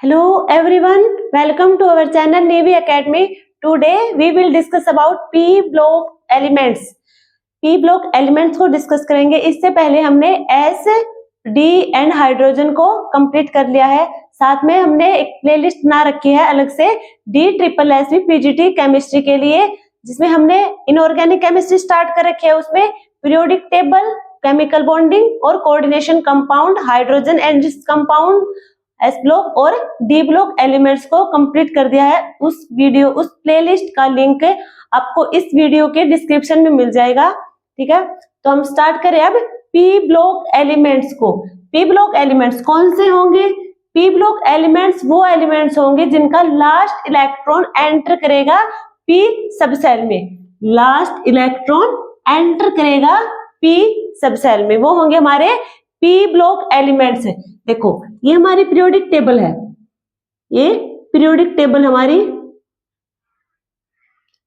Hello everyone, welcome to our channel Navy Academy. Today we will discuss about P block elements. P block elements को discuss करेंगे. इससे पहले हमने S, D and hydrogen को complete कर लिया है. साथ में हमने एक प्लेलिस्ट बना रखी है अलग से DSSS PGT केमिस्ट्री के लिए, जिसमें हमने इनऑर्गेनिक केमिस्ट्री स्टार्ट कर रखी है. उसमें पीरियोडिक टेबल, केमिकल बॉन्डिंग और coordination compound, hydrogen and compound, S block और डी ब्लॉक एलिमेंट्स को कंप्लीट कर दिया है. उस प्लेलिस्ट का लिंक आपको इस वीडियो के डिस्क्रिप्शन में मिल जाएगा. ठीक है, तो हम स्टार्ट करें अब पी ब्लॉक एलिमेंट्स को. पी ब्लॉक एलिमेंट्स कौन से होंगे? पी ब्लॉक एलिमेंट्स वो एलिमेंट्स होंगे जिनका लास्ट इलेक्ट्रॉन एंटर करेगा पी सबसेल में. लास्ट इलेक्ट्रॉन एंटर करेगा पी सबसेल में, वो होंगे हमारे पी ब्लॉक एलिमेंट्स. देखो ये हमारी पीरियोडिक टेबल है. ये पीरियोडिक टेबल हमारी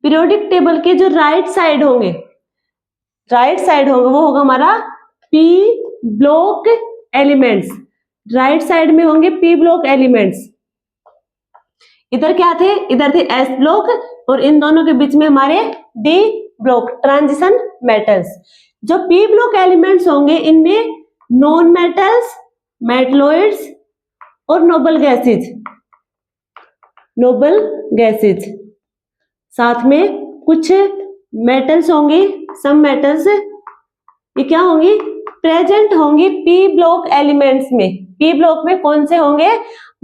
पीरियोडिक टेबल के जो राइट साइड होंगे वो होगा हमारा P block elements. Right side में होंगे पी ब्लॉक एलिमेंट्स. इधर क्या थे? इधर थे एस ब्लॉक और इन दोनों के बीच में हमारे डी ब्लॉक ट्रांजिशन मेटल्स. जो पी ब्लॉक एलिमेंट्स होंगे इनमें नॉन मेटल्स, मेटलॉइड्स और नोबल गैसेज, साथ में कुछ मेटल्स होंगी, सम मेटल्स. ये क्या होंगी? प्रेजेंट होंगी पी ब्लॉक एलिमेंट्स में. पी ब्लॉक में कौन से होंगे?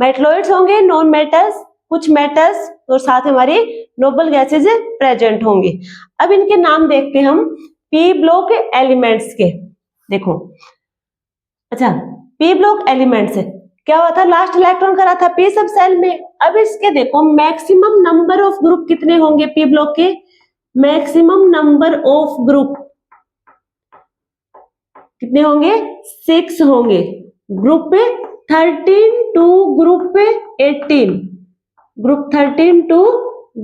मेटलॉइड्स होंगे, नॉन मेटल्स, कुछ मेटल्स और साथ हमारी नोबल गैसेज प्रेजेंट होंगी. अब इनके नाम देखते हैं हम पी ब्लॉक एलिमेंट्स के. देखो अच्छा, पी ब्लॉक एलिमेंट्स क्या हुआ था? लास्ट इलेक्ट्रॉन करा था पी सब सेल में. अब इसके देखो मैक्सिमम नंबर ऑफ ग्रुप कितने होंगे पी ब्लॉक के? मैक्सिमम नंबर ऑफ ग्रुप कितने होंगे? 6 होंगे. ग्रुप पे 13 to group 18, group 13 to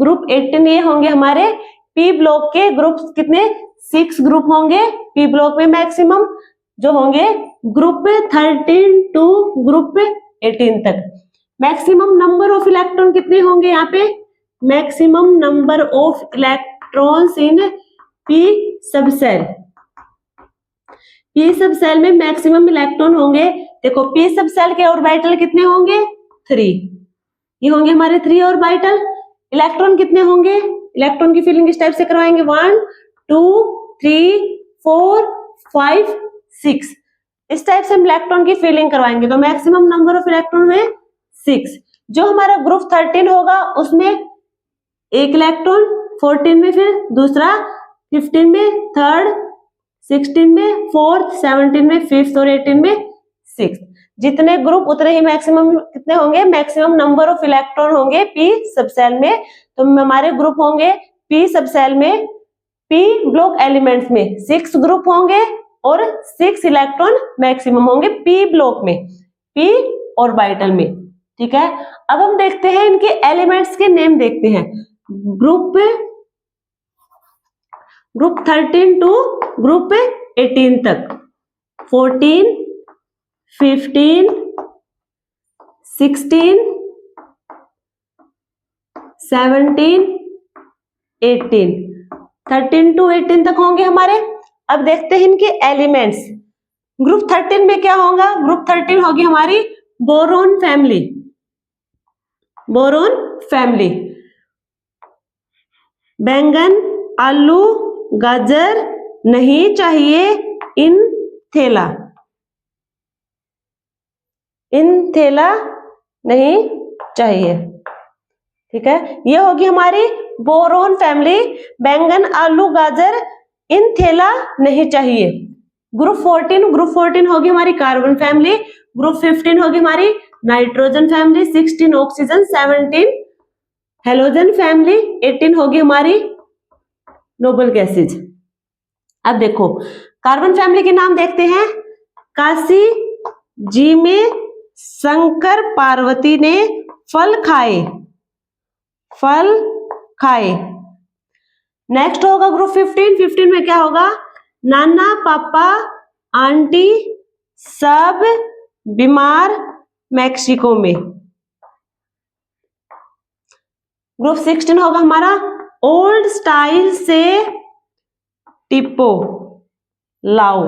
group 18 ये होंगे हमारे पी ब्लॉक के ग्रुप्स. कितने? 6 ग्रुप होंगे पी ब्लॉक में मैक्सिमम, जो होंगे ग्रुप 13 टू ग्रुप 18 तक. मैक्सिमम नंबर ऑफ इलेक्ट्रॉन कितने होंगे यहाँ पे? Maximum number of electrons in P subshell. P subshell में मैक्सिमम इलेक्ट्रॉन होंगे. देखो पी सबसेल के ऑर्बिटल कितने होंगे? 3. ये होंगे हमारे 3 ऑर्बिटल. इलेक्ट्रॉन कितने होंगे? इलेक्ट्रॉन की फिलिंग इस टाइप से करवाएंगे 1 2 3 4 5 6. इस टाइप से हम इलेक्ट्रॉन की फिलिंग करवाएंगे तो मैक्सिमम नंबर ऑफ इलेक्ट्रॉन है 6. जो हमारा ग्रुप 13 होगा उसमें एक इलेक्ट्रॉन, 14 में फिर दूसरा, 15 में थर्ड, 16 में फोर्थ, 17 में फिफ्थ और 18 में सिक्स्थ. जितने ग्रुप उतने ही मैक्सिमम कितने होंगे? मैक्सिमम नंबर ऑफ इलेक्ट्रॉन होंगे पी सबसेल में. तो हमारे ग्रुप होंगे पी सबसेल में, पी ब्लॉक एलिमेंट्स में 6 ग्रुप होंगे और 6 इलेक्ट्रॉन मैक्सिमम होंगे पी ब्लॉक में, पी ऑर्बिटल में. ठीक है, अब हम देखते हैं इनके एलिमेंट्स के नेम देखते हैं. ग्रुप 13 टू ग्रुप 18 तक, 14 15 16 17 18, 13 टू 18 तक होंगे हमारे. अब देखते हैं इनके एलिमेंट्स. ग्रुप 13 में क्या होगा? ग्रुप 13 होगी हमारी बोरोन फैमिली. बैंगन, आलू, गाजर नहीं चाहिए इन थैला नहीं चाहिए. ठीक है, ये होगी हमारी बोरोन फैमिली. बैंगन, आलू, गाजर इन थैला नहीं चाहिए. ग्रुप 14 होगी हमारी कार्बन फैमिली. ग्रुप 15 होगी हमारी nitrogen family, 16 oxygen, 17 halogen family, 18 होगी हमारी नोबल गैसेज. अब देखो कार्बन फैमिली के नाम देखते हैं. काशी जी में शंकर पार्वती ने फल खाए. नेक्स्ट होगा ग्रुप 15 में क्या होगा? नाना, पापा, आंटी सब बीमार मैक्सिको में. ग्रुप 16 होगा हमारा ओल्ड स्टाइल से टिप्पो लाओ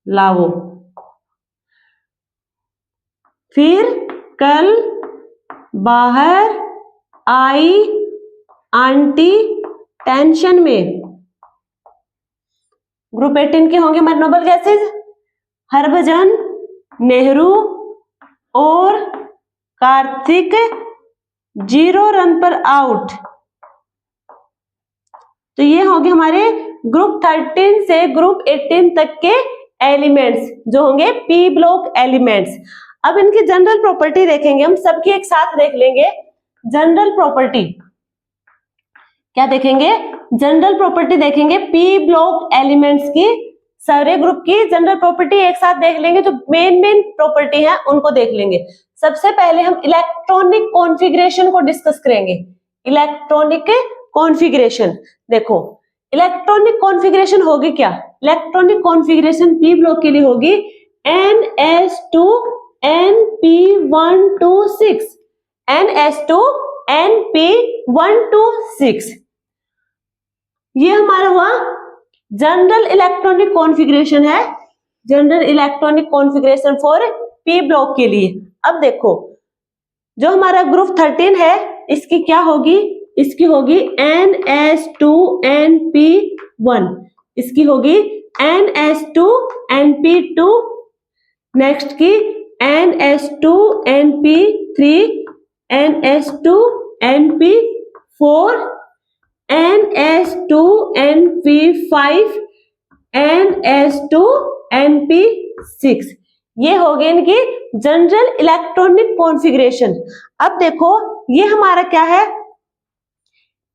लाओ। फिर कल बाहर आई आंटी टेंशन में। ग्रुप 18 के होंगे हमारे नोबल गैसेज हरभजन, नेहरू और कार्तिक 0 रन पर आउट। तो ये होंगे हमारे ग्रुप 13 से ग्रुप 18 तक के एलिमेंट्स जो होंगे पी ब्लॉक एलिमेंट्स। अब इनकी जनरल प्रॉपर्टी देखेंगे हम, सबकी एक साथ देख लेंगे। जनरल प्रॉपर्टी क्या देखेंगे? जनरल प्रॉपर्टी देखेंगे पी ब्लॉक एलिमेंट्स की, सारे ग्रुप की जनरल प्रॉपर्टी एक साथ देख लेंगे। जो मेन प्रॉपर्टी है उनको देख लेंगे। सबसे पहले हम इलेक्ट्रॉनिक कॉन्फ़िगरेशन को डिस्कस करेंगे। इलेक्ट्रॉनिक कॉन्फ़िगरेशन, देखो इलेक्ट्रॉनिक कॉन्फ़िगरेशन होगी क्या? इलेक्ट्रॉनिक कॉन्फ़िगरेशन पी ब्लॉक के लिए होगी NS2 NP126 NS2 NP126। ये हमारा हुआ जनरल इलेक्ट्रॉनिक कॉन्फ़िगरेशन है, general electronic configuration for P block के लिए। अब देखो जो हमारा ग्रुप 13 है इसकी क्या होगी? इसकी होगी NS2 NP1, इसकी होगी NS2 NP2, नेक्स्ट की NS2 NP3, NS2 NP4, NS2 NP5, NS2 NP6। ये हो गए इनकी जनरल इलेक्ट्रॉनिक कॉन्फ़िगरेशन। अब देखो ये हमारा क्या है?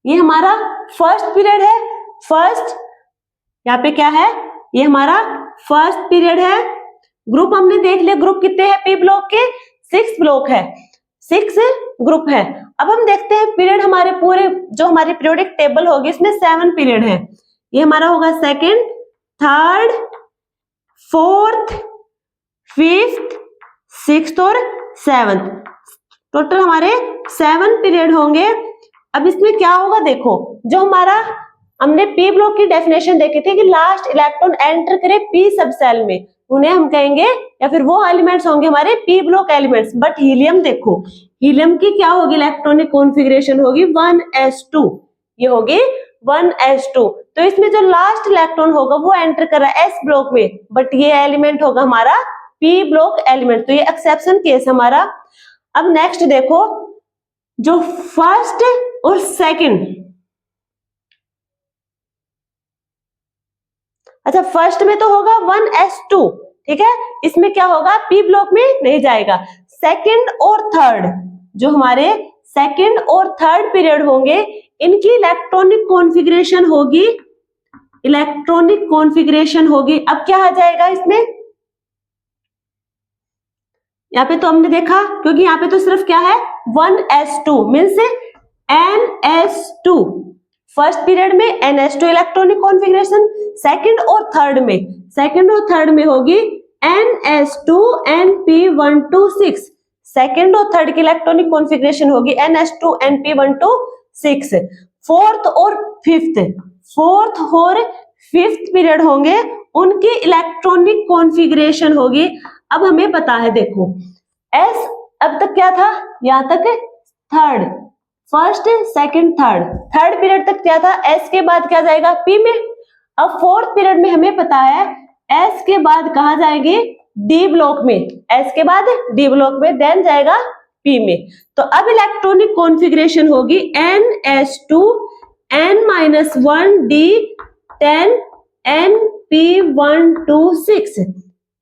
ये हमारा फर्स्ट पीरियड है। फर्स्ट यहाँ पे क्या है? ये हमारा फर्स्ट पीरियड है। ग्रुप हमने देख लिया, ग्रुप कितने हैं पी ब्लॉक के? 6 ब्लॉक है, 6 ग्रुप है। अब हम देखते हैं पीरियड हमारे पूरे, जो हमारी पीरियोडिक टेबल होगी इसमें 7 पीरियड है। ये हमारा होगा second, third, fourth, fifth, sixth और 7th। टोटल हमारे 7 पीरियड होंगे। अब इसमें क्या होगा? देखो जो हमारा हमने पी ब्लॉक की डेफिनेशन देखी थी कि लास्ट इलेक्ट्रॉन एंटर करे पी सब सेल में, उन्हें हम कहेंगे या फिर वो एलिमेंट्स होंगे हमारे P block elements. But helium देखो, हीलियम की क्या होगी इलेक्ट्रॉनिक कॉन्फ़िगरेशन? होगी 1s2। ये होगी 1s2। तो इसमें जो लास्ट इलेक्ट्रॉन होगा वो एंटर कर रहा है एस ब्लॉक में, बट ये एलिमेंट होगा हमारा पी ब्लॉक एलिमेंट। तो ये एक्सेप्शन केस हमारा। अब नेक्स्ट देखो जो फर्स्ट और सेकंड, अच्छा फर्स्ट में तो होगा 1s2, ठीक है, इसमें क्या होगा? पी ब्लॉक में नहीं जाएगा। सेकंड और थर्ड, जो हमारे सेकंड और थर्ड पीरियड होंगे इनकी इलेक्ट्रॉनिक कॉन्फ़िगरेशन होगी, इलेक्ट्रॉनिक कॉन्फ़िगरेशन होगी। अब क्या आ जाएगा इसमें? यहाँ पे तो हमने देखा, क्योंकि यहाँ पे तो सिर्फ क्या है 1s2 means NS2। First period में NS2 इलेक्ट्रॉनिक कॉन्फ़िगरेशन, सेकंड और थर्ड में होगी NS2 NP126। सेकंड और थर्ड की इलेक्ट्रॉनिक कॉन्फ़िगरेशन होगी NS2 NP126। फोर्थ और फिफ्थ पीरियड होंगे, उनकी इलेक्ट्रॉनिक कॉन्फ़िगरेशन होगी। अब हमें पता है, देखो S अब तक क्या था? यहाँ तक third, first second third period तक क्या था? S के बाद क्या जाएगा? P में। अब फोर्थ पीरियड में हमें पता है S के बाद कहा जाएंगे? D ब्लॉक में। S के बाद D ब्लॉक में, देन जाएगा P में। तो अब इलेक्ट्रॉनिक कॉन्फ़िगरेशन होगी NS2 N-1 D10 NP126।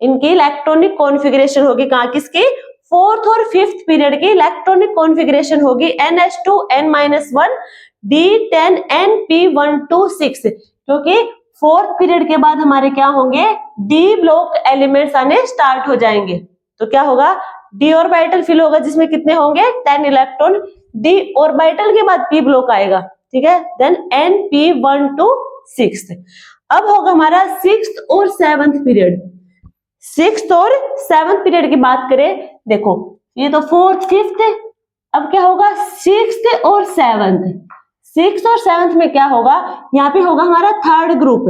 इनकी इलेक्ट्रॉनिक कॉन्फ़िगरेशन होगी कहाँ? किसकी? फोर्थ और फिफ्थ पीरियड की इलेक्ट्रॉनिक कॉन्फ़िगरेशन होगी NS2 N-1 D10 NP126। क्योंकि फोर्थ पीरियड के बाद हमारे क्या होंगे? डी ब्लॉक एलिमेंट्स आने स्टार्ट हो जाएंगे। तो क्या होगा? डी ऑर्बिटल फिल होगा, जिसमें कितने होंगे? 10 इलेक्ट्रॉन। डी ऑर्बिटल के बाद पी ब्लॉक आएगा, ठीक है, देन NP126। अब होगा हमारा 6th और 7th पीरियड। 6th और 7th पीरियड की बात करें, देखो ये तो 4th 5th अब क्या होगा, सिक्स्थ और सेवंथ, सिक्स्थ और सेवंथ में क्या होगा, यहाँ पे होगा हमारा थर्ड ग्रुप,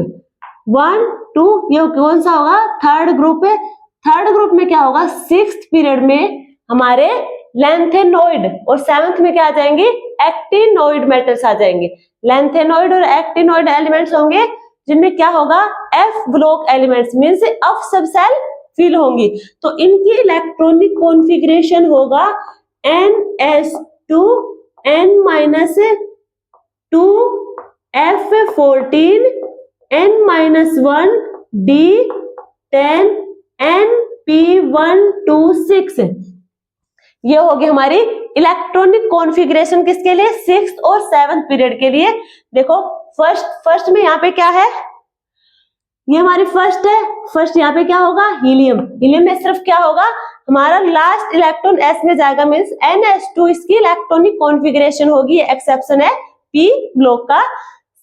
1 2, ये कौन सा होगा, थर्ड ग्रुप है। थर्ड ग्रुप में क्या होगा, सिक्स्थ पीरियड में हमारे लैंथेनोइड और सेवंथ में क्या आ जाएंगे, एक्टिनोइड मेटल्स आ जाएंगे। लैंथेनोइड और एक्टिनोइड एलिमेंट्स होंगे जिनमें क्या होगा, F block elements means up सब सेल फिल होंगी। तो इनकी इलेक्ट्रॉनिक कॉन्फ़िगरेशन होगा NS2 N-2 F14 N-1 D10 NP126। ये होगी हमारी इलेक्ट्रॉनिक कॉन्फ़िगरेशन किसके लिए, सिक्स्थ और सेवंथ पीरियड के लिए। देखो फर्स्ट में यहाँ पे क्या है, ये हमारी फर्स्ट है, फर्स्ट यहाँ पे क्या होगा, हीलियम। हीलियम में सिर्फ क्या होगा, हमारा लास्ट इलेक्ट्रॉन s में जाएगा, मींस NS2 इसकी इलेक्ट्रॉनिक कॉन्फ़िगरेशन होगी, ये एक्सेप्शन है p ब्लॉक का।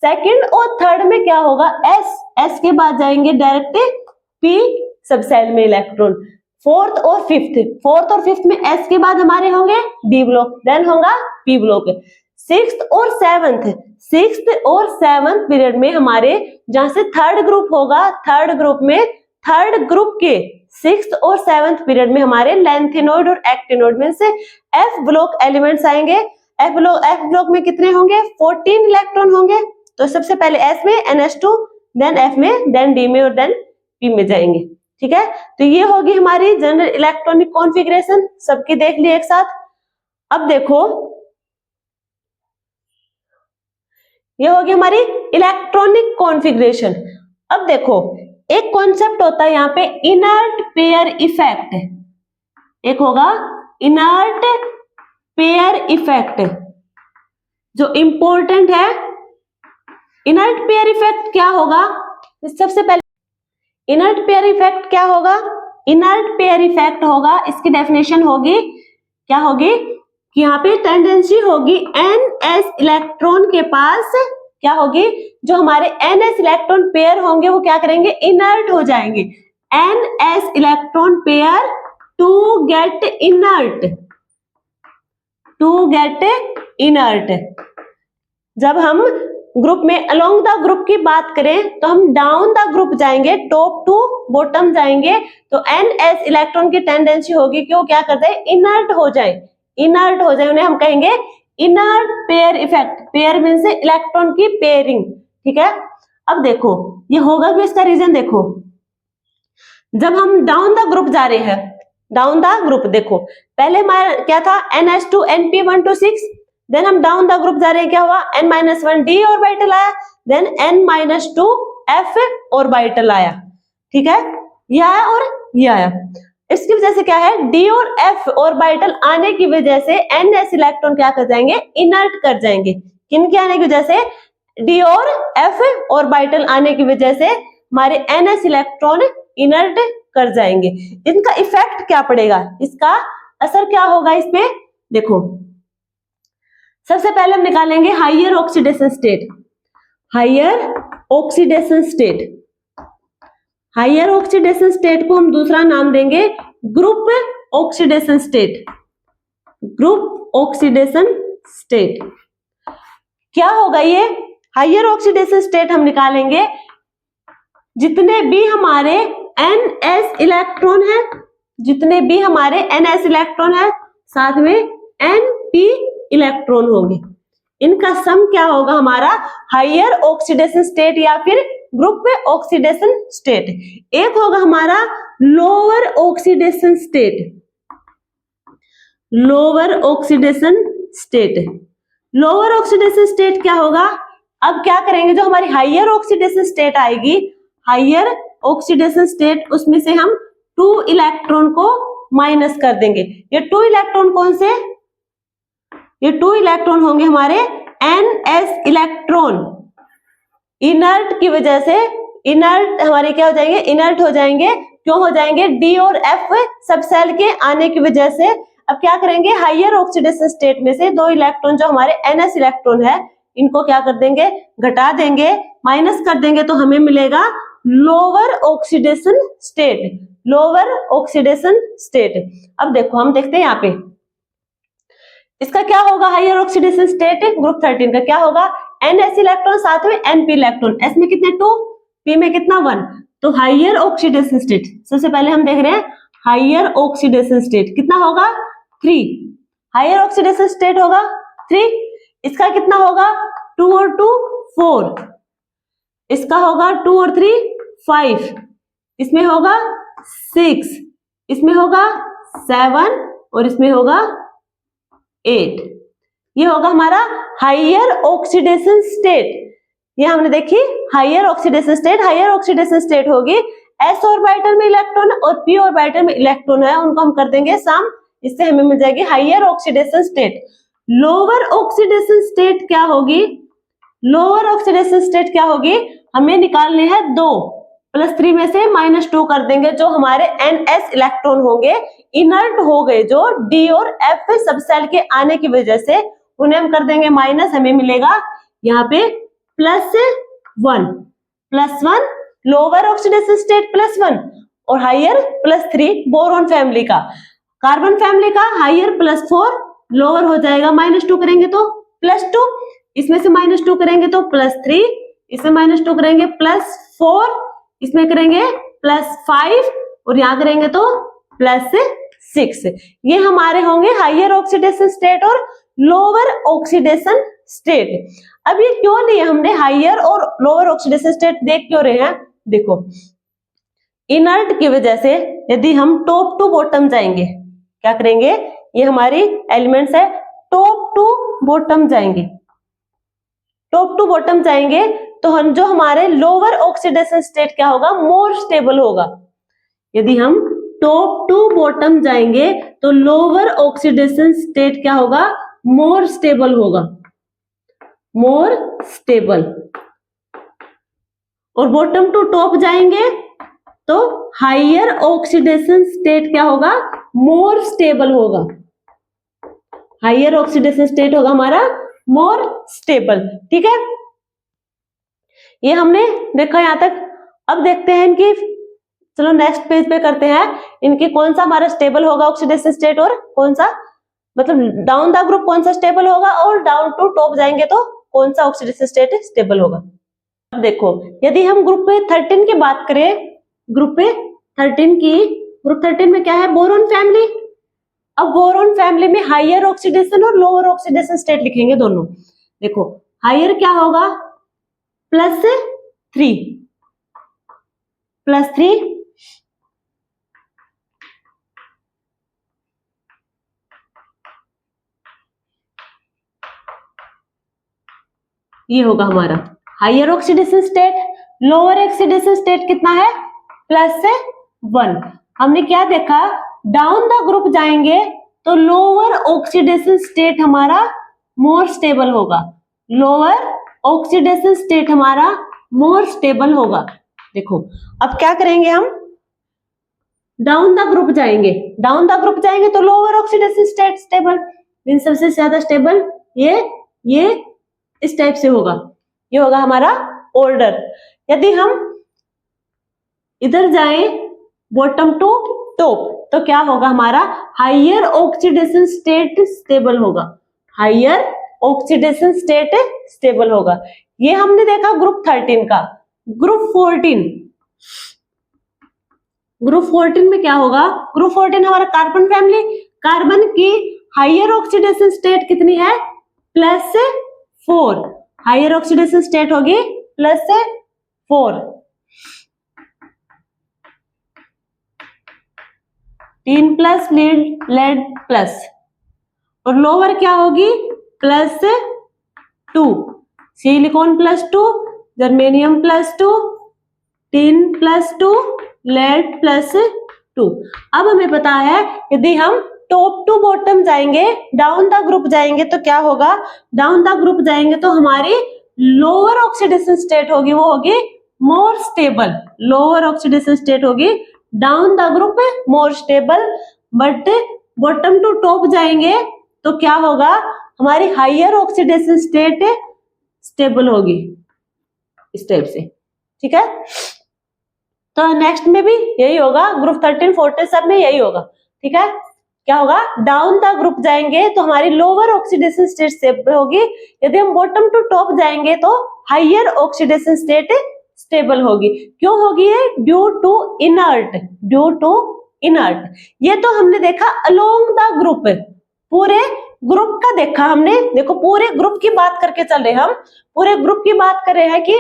सेकंड और थर्ड में क्या होगा, s के बाद जाएंगे डायरेक्ट p सब सेल में इलेक्ट्रॉन। फोर्थ और फिफ्थ में s के बाद हमारे होंगे d ब्लॉक, देन होगा p ब्लॉक। सिक्स्थ और सेवंथ पीरियड में हमारे जहां से थर्ड ग्रुप होगा, थर्ड ग्रुप के सिक्स्थ और सेवंथ पीरियड में हमारे लैंथेनोइड और एक्टिनोइड में से एफ ब्लॉक एलिमेंट्स आएंगे। एफ ब्लॉक में कितने होंगे, 14 इलेक्ट्रॉन होंगे। तो सबसे पहले एस में NH2, देन एफ में, देन डी में और देन पी में जाएंगे। ठीक है, तो ये होगी हमारी जनरल इलेक्ट्रॉनिक कॉन्फ़िगरेशन, सबकी देख ली एक साथ। अब देखो, ये होगी हमारी इलेक्ट्रॉनिक कॉन्फ़िगरेशन। अब देखो, एक कॉन्सेप्ट होता है यहाँ पे इनर्ट पेयर इफेक्ट, एक होगा इनर्ट पेयर इफेक्ट जो इंपॉर्टेंट है। इनर्ट पेयर इफेक्ट क्या होगा, सबसे पहले इनर्ट पेयर इफेक्ट क्या होगा, इनर्ट पेयर इफेक्ट होगा, इसकी डेफिनेशन होगी, क्या होगी कि यहाँ पे टेंडेंसी होगी NS इलेक्ट्रॉन के पास क्या होगी, जो हमारे NS इलेक्ट्रॉन पेयर होंगे वो क्या करेंगे, इनर्ट हो जाएंगे। NS electron pair to get inert. जब हम ग्रुप में अलोंग द ग्रुप की बात करें तो हम डाउन द ग्रुप जाएंगे, टॉप टू बॉटम जाएंगे, तो NS इलेक्ट्रॉन की टेंडेंसी होगी कि वो क्या करते हैं, इनर्ट हो जाए, उन्हें हम कहेंगे inert pair effect. Pair means electron की पेयरिंग। ठीक है, अब देखो ये होगा कि इसका रीजन देखो, जब हम डाउन द ग्रुप जा रहे हैं, डाउन द ग्रुप देखो, पहले हमारा क्या था NH2 NP126, देन हम डाउन द ग्रुप जा रहे हैं, क्या हुआ N-1 d ऑर्बिटल आया, देन N-2 f ऑर्बिटल आया। ठीक है, ये आया और ये आया। इसकी वजह से क्या है, d और f ऑर्बिटल आने की वजह से NS इलेक्ट्रॉन क्या कर जाएंगे, इनर्ट कर जाएंगे। किनके आने की वजह से, d और f ऑर्बिटल आने की वजह से हमारे NS इलेक्ट्रॉन इनर्ट कर जाएंगे। इनका इफेक्ट क्या पड़ेगा, इसका असर क्या होगा इस पे, देखो सबसे पहले हम निकालेंगे higher oxidation state. Higher oxidation state को हम दूसरा नाम देंगे group oxidation state. Group oxidation state क्या होगा, ये हायर ऑक्सीडेशन स्टेट हम निकालेंगे जितने भी हमारे NS इलेक्ट्रॉन है, साथ में NP इलेक्ट्रॉन होंगे, इनका सम क्या होगा हमारा हायर ऑक्सीडेशन स्टेट या फिर ग्रुप ऑक्सीडेशन स्टेट। एक होगा हमारा लोअर ऑक्सीडेशन स्टेट क्या होगा, अब क्या करेंगे, जो हमारी हायर ऑक्सीडेशन स्टेट आएगी, हायर ऑक्सीडेशन स्टेट, उसमें से हम 2 इलेक्ट्रॉन को माइनस कर देंगे। ये 2 इलेक्ट्रॉन कौन से, ये 2 इलेक्ट्रॉन होंगे हमारे NS इलेक्ट्रॉन। इनर्ट की वजह से, इनर्ट हमारे क्या हो जाएंगे, इनर्ट हो जाएंगे। क्यों हो जाएंगे, D और F सब सेल के आने की वजह से। अब क्या करेंगे, हायर ऑक्सीडेशन स्टेट में से 2 इलेक्ट्रॉन जो हमारे NS इलेक्ट्रॉन है, इनको क्या कर देंगे, घटा देंगे, माइनस कर देंगे, तो हमें मिलेगा लोअर ऑक्सीडेशन स्टेट। अब देखो हम देखते हैं यहाँ पे इसका क्या होगा हायर ऑक्सीडेशन स्टेट ग्रुप 13 का क्या होगा, NH इलेक्ट्रॉन साथ में NP इलेक्ट्रॉन, S में कितने 2, P में कितना 1, तो हायर ऑक्सीडेशन स्टेट सबसे पहले हम देख रहे हैं हायर ऑक्सीडेशन स्टेट कितना होगा 3, हायर ऑक्सीडेशन स्टेट होगा 3, इसका कितना होगा 2 और 2 4, इसका होगा 2 और 3 5, इसमें होगा 6, इसमें होगा 7 और इसमें होगा 8, ये होगा हमारा हायर ऑक्सीडेशन स्टेट। ये हमने देखी higher oxidation state, higher oxidation state होगी s ऑर्बिटल में इलेक्ट्रॉन और p ऑर्बिटल में इलेक्ट्रॉन है उनको हम कर देंगे सम, इससे हमें मिल जाएगी higher oxidation state. Lower oxidation state क्या होगी, लोअर ऑक्सीडेशन स्टेट क्या होगी, हमें निकालने हैं 2 +3 में से -2 कर देंगे, जो हमारे NS इलेक्ट्रॉन होंगे इनर्ट हो गए, जो D और F सबसेल के आने की वजह से उन्हें हम कर देंगे माइनस, हमें मिलेगा यहाँ पे +1 लोअर ऑक्सीडेशन स्टेट +1 और हायर +3 बोरॉन फैमिली का, कार्बन फैमिली का हायर +4 लोअर हो जाएगा, -2 करेंगे तो +2, इसमें से -2 करेंगे तो +3, इसमें -2 करेंगे +4, इसमें करेंगे +5 और यहाँ करेंगे तो +6। ये हमारे होंगे हायर ऑक्सीडेशन स्टेट और लोअर ऑक्सीडेशन स्टेट। अब ये क्यों लिए हमने हायर और लोअर ऑक्सीडेशन स्टेट, देख क्यों रहे हैं, देखो इनर्ट की वजह से यदि हम टॉप टू बॉटम जाएंगे, क्या करेंगे, ये हमारी एलिमेंट्स है, टॉप टू बॉटम जाएंगे, टॉप टू बॉटम जाएंगे तो हम जो हमारे लोअर ऑक्सीडेशन स्टेट क्या होगा, मोर स्टेबल होगा। यदि हम टॉप टू बॉटम जाएंगे तो लोअर ऑक्सीडेशन स्टेट क्या होगा, मोर स्टेबल होगा, मोर स्टेबल, और बॉटम टू टॉप जाएंगे तो हायर ऑक्सीडेशन स्टेट क्या होगा, मोर स्टेबल होगा, हायर ऑक्सीडेशन स्टेट होगा हमारा मोर स्टेबल। ठीक है, ये हमने देखा यहां तक। अब देखते हैं इनकी, चलो नेक्स्ट पेज पे करते हैं, इनकी कौन सा हमारा स्टेबल होगा ऑक्सीडेशन स्टेट और कौन सा, मतलब डाउन द ग्रुप कौन सा स्टेबल होगा और डाउन टू टॉप जाएंगे तो कौन सा ऑक्सीडेशन स्टेट स्टेबल होगा। अब देखो यदि हम ग्रुप 13 की बात करें, ग्रुप 13 की, ग्रुप 13 में क्या है, बोरॉन फैमिली। अब बोरॉन फैमिली में हायर ऑक्सीडेशन और लोअर ऑक्सीडेशन स्टेट लिखेंगे दोनों। देखो हायर क्या होगा, +3 ये होगा हमारा higher oxidation state. Lower oxidation state कितना है, +1। हमने क्या देखा, डाउन द ग्रुप जाएंगे तो लोअर ऑक्सीडेशन स्टेट हमारा मोर स्टेबल होगा, लोअर ऑक्सीडेशन स्टेट हमारा मोर स्टेबल होगा। देखो अब क्या करेंगे हम, डाउन द ग्रुप जाएंगे, डाउन द ग्रुप जाएंगे तो lower oxidation state stable, mean सबसे ज्यादा स्टेबल ये इस टाइप से होगा, ये होगा हमारा ऑर्डर। यदि हम इधर जाएं बॉटम टू टॉप तो क्या होगा हमारा, हायर ऑक्सीडेशन स्टेट स्टेबल होगा, हायर ऑक्सीडेशन स्टेट स्टेबल होगा। ये हमने देखा ग्रुप 13 का। ग्रुप 14 में क्या होगा, ग्रुप 14 हमारा कार्बन फैमिली, कार्बन की हायर ऑक्सीडेशन स्टेट कितनी है, +4, हायर ऑक्सीडेशन स्टेट होगी +4, 3+ लेड प्लस, और लोअर क्या होगी +2, सिलिकॉन +2, जर्मेनियम +2, टिन +2, लेड +2। अब हमें पता है यदि हम टॉप टू बॉटम जाएंगे, डाउन द ग्रुप जाएंगे तो क्या होगा, डाउन द ग्रुप जाएंगे तो हमारी लोअर ऑक्सीडेशन स्टेट होगी, वो होगी more stable, lower oxidation state होगी down the group more stable. But bottom to top जाएंगे तो क्या होगा, हमारी हायर ऑक्सीडेशन स्टेट स्टेबल होगी इस टाइप से। ठीक है, तो नेक्स्ट में भी यही होगा, ग्रुप 13 14 सब में यही होगा। ठीक है, क्या होगा, डाउन द ग्रुप जाएंगे तो हमारी लोअर ऑक्सीडेशन स्टेट स्टेबल होगी। यदि हम बॉटम टू टॉप जाएंगे तो हायर ऑक्सीडेशन स्टेट स्टेबल होगी। क्यों होगी ये? Due to inert, due to inert. ये तो हमने देखा अलोंग द ग्रुप, पूरे ग्रुप का देखा हमने। देखो पूरे ग्रुप की बात करके चल रहे हैं हम, पूरे ग्रुप की बात कर रहे हैं कि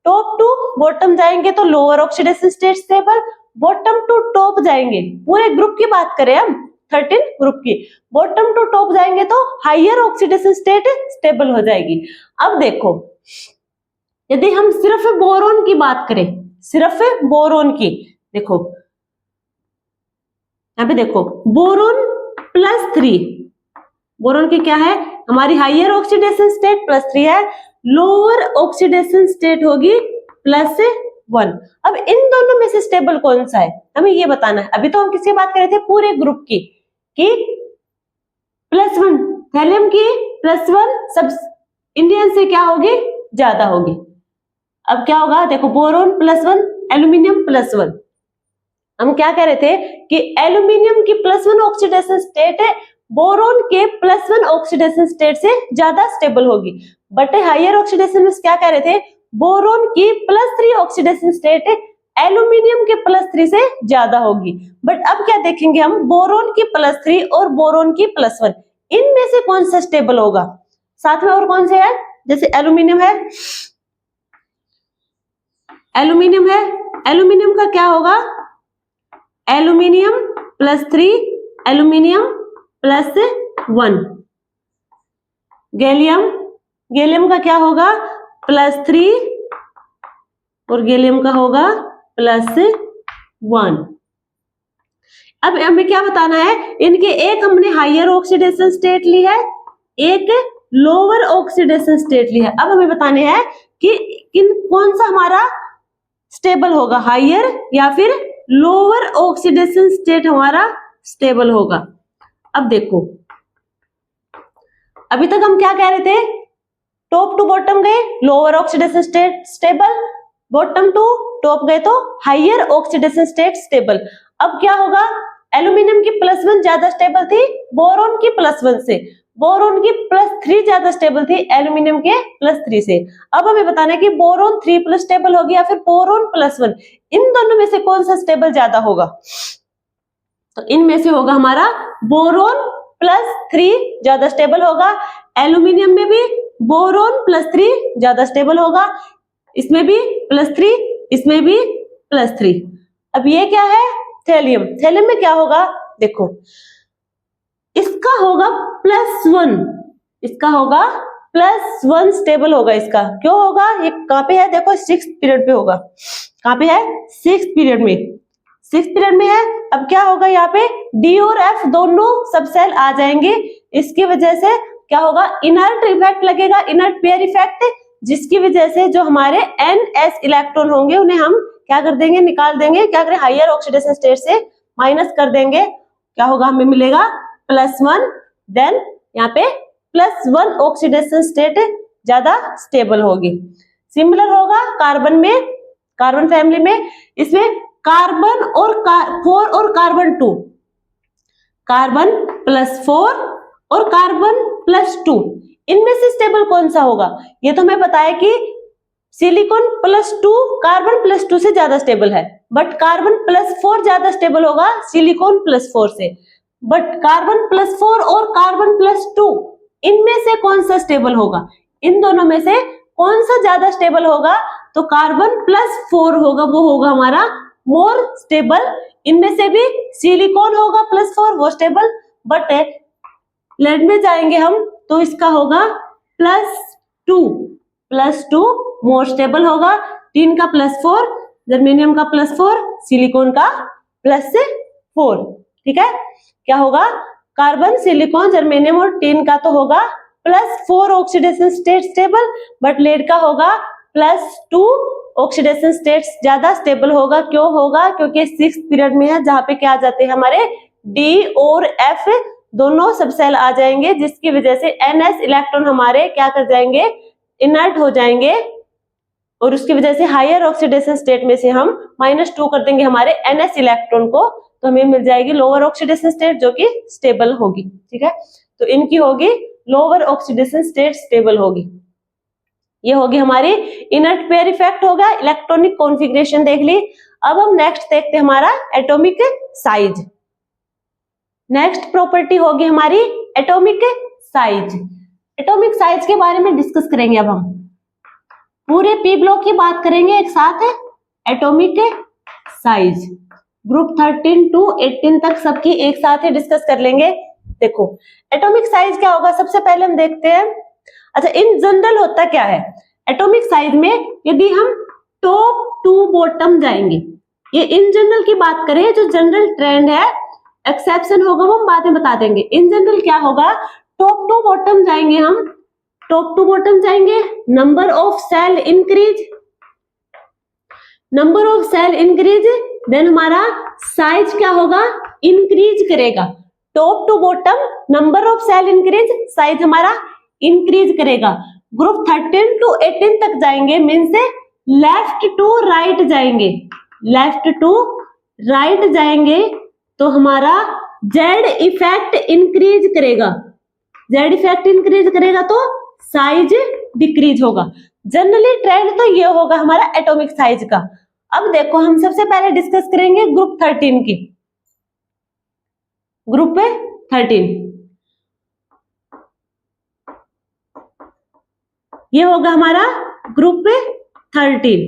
टॉप टू बॉटम जाएंगे तो lower oxidation state stable, bottom to top जाएंगे, पूरे ग्रुप की बात करें हम 13 ग्रुप की, बॉटम टू टॉप जाएंगे तो हायर ऑक्सीडेशन स्टेट स्टेबल हो जाएगी। अब देखो यदि हम सिर्फ बोरोन की बात करें, सिर्फ बोरोन की, देखो यहाँ पे देखो बोरोन +3, बोरोन की क्या है हमारी हायर ऑक्सीडेशन स्टेट +3 है, लोअर ऑक्सीडेशन स्टेट होगी +1। अब इन दोनों में से स्टेबल कौन सा है हमें ये बताना है। अभी तो हम किसकी बात कर रहे थे, पूरे ग्रुप की, कि +1 थैलियम की +1 सब इंडियन से क्या होगी, ज्यादा होगी। अब क्या होगा, देखो बोरोन +1 एल्यूमिनियम +1, हम क्या कह रहे थे कि एल्यूमिनियम की +1 ऑक्सीडेशन स्टेट है बोरोन के +1 ऑक्सीडेशन स्टेट से ज्यादा स्टेबल होगी। बट हायर ऑक्सीडेशन में क्या कह रहे थे, बोरोन की +3 ऑक्सीडेशन स्टेट एल्यूमिनियम के +3 से ज्यादा होगी। बट अब क्या देखेंगे हम, बोरोन की +3 और बोरोन की +1, इनमें से कौन सा स्टेबल होगा। साथ में और कौन से है, जैसे एल्यूमिनियम है, एल्यूमिनियम है, एल्यूमिनियम का क्या होगा, एल्यूमिनियम +3 एल्यूमिनियम +1, गैलियम, गैलियम का क्या होगा +3 और गैलियम का होगा +1। अब हमें क्या बताना है, इनके एक हमने हायर ऑक्सीडेशन स्टेट ली है, एक लोअर ऑक्सीडेशन स्टेट ली है। अब हमें बताने हैं कि कौन सा हमारा स्टेबल होगा, हायर या फिर लोअर ऑक्सीडेशन स्टेट हमारा स्टेबल होगा। अब देखो अभी तक हम क्या कह रहे थे, टॉप टू बॉटम गए lower oxidation state stable, bottom to top गए तो हायर ऑक्सीडेशन स्टेट स्टेबल। अब क्या होगा, एल्यूमिनियम की +1 ज्यादा स्टेबल थी बोरोन की +1 से, बोरोन की +3 ज्यादा स्टेबल थी एल्यूमिनियम के +3 से। अब हमें बताना है कि बोरोन 3+ स्टेबल होगी या फिर बोरोन +1, इन दोनों में से कौन सा स्टेबल ज्यादा होगा। तो इनमें से होगा हमारा बोरोन +3 ज्यादा स्टेबल होगा, एल्यूमिनियम में भी बोरोन +3 ज्यादा स्टेबल होगा, इसमें भी +3, इसमें भी +3। अब ये क्या है, थैलियम, थैलियम में क्या होगा, देखो इसका होगा +1, इसका होगा +1 स्टेबल होगा इसका। क्यों होगा, ये कहां पे है, देखो 6th पीरियड पे होगा, कहां पे है 6th पीरियड में, 6th पीरियड में है। अब क्या होगा, यहाँ पे डी और एफ दोनों सब सेल आ जाएंगे, इसकी वजह से क्या होगा, इनर्ट इफेक्ट लगेगा, इनर्ट पेयर इफेक्ट, जिसकी वजह से जो हमारे NS इलेक्ट्रॉन होंगे उन्हें हम क्या कर देंगे, निकाल देंगे, क्या करें, हायर ऑक्सीडेशन स्टेट से माइनस कर देंगे। क्या होगा, हमें मिलेगा +1, देन यहाँ पे +1 ऑक्सीडेशन स्टेट ज्यादा स्टेबल होगी। सिमिलर होगा कार्बन में, कार्बन फैमिली में, इसमें कार्बन और 4 और कार्बन 2, कार्बन +4 और कार्बन +2, इनमें से स्टेबल कौन सा होगा। ये तो मैं बताया कि सिलिकॉन +2 कार्बन +2 से ज्यादा स्टेबल है, बट कार्बन +4 ज्यादा स्टेबल होगा सिलिकॉन +4 से। बट कार्बन +4 और कार्बन +2 इनमें से कौन सा स्टेबल होगा, इन दोनों में से कौन सा ज्यादा स्टेबल होगा, तो कार्बन +4 होगा, वो होगा हमारा मोर स्टेबल। इनमें से भी सिलिकॉन होगा +4, वो स्टेबल, बट लेड में जाएंगे हम तो इसका होगा +2 मोर स्टेबल होगा, टीन का +4, जर्मेनियम का +4, सिलिकॉन का +4। ठीक है, क्या होगा, कार्बन, सिलिकॉन, जर्मेनियम और टीन का तो होगा +4 oxidation state stable, but lead का होगा +2 ऑक्सीडेशन स्टेट्स ज्यादा स्टेबल होगा। क्यों होगा, क्योंकि 6th पीरियड में है, जहां पे क्या आ जाते हैं हमारे डी और एफ दोनों सब सेल आ जाएंगे, जिसकी वजह से NS इलेक्ट्रॉन हमारे क्या कर जाएंगे, इनर्ट हो जाएंगे, और उसकी वजह से हायर ऑक्सीडेशन स्टेट में से हम -2 कर देंगे हमारे NS इलेक्ट्रॉन को, तो हमें मिल जाएगी लोअर ऑक्सीडेशन स्टेट जो कि स्टेबल होगी। ठीक है, तो इनकी होगी लोअर ऑक्सीडेशन स्टेट स्टेबल होगी। ये होगी हमारी इनर्ट पेयर इफेक्ट होगा, इलेक्ट्रॉनिक कॉन्फ़िगरेशन देख ली। अब हम नेक्स्ट देखते हैं हमारा एटॉमिक साइज। नेक्स्ट प्रॉपर्टी होगी हमारी एटॉमिक साइज। एटॉमिक साइज के बारे में डिस्कस करेंगे। अब हम पूरे पी ब्लॉक की बात करेंगे एक साथ है। एटॉमिक साइज ग्रुप 13 to 18 तक सबकी एक साथ ही डिस्कस कर लेंगे। देखो एटॉमिक साइज क्या होगा, सबसे पहले हम देखते हैं। अच्छा, इन जनरल होता क्या है एटॉमिक साइज में, यदि हम टॉप टू बॉटम जाएंगे, ये इन जनरल की बात करें, जो जनरल ट्रेंड है, एक्सेप्शन होगा वो हम बाद में बता देंगे। इन जनरल क्या होगा, टॉप टू बॉटम जाएंगे हम, टॉप टू बॉटम जाएंगे, number of cell increase, number of cell increase, then हमारा साइज क्या होगा, इंक्रीज करेगा। Top to bottom number of cell increase, size हमारा इंक्रीज करेगा। ग्रुप 13 to 18 तक जाएंगे, मीन से लेफ्ट टू राइट जाएंगे, लेफ्ट टू राइट जाएंगे तो हमारा जेड इफेक्ट इंक्रीज करेगा, जेड इफेक्ट इंक्रीज करेगा तो साइज डिक्रीज होगा। जनरली ट्रेंड तो ये होगा हमारा एटॉमिक साइज का। अब देखो हम सबसे पहले डिस्कस करेंगे ग्रुप 13 की। ग्रुप 13 ये होगा हमारा ग्रुप 13।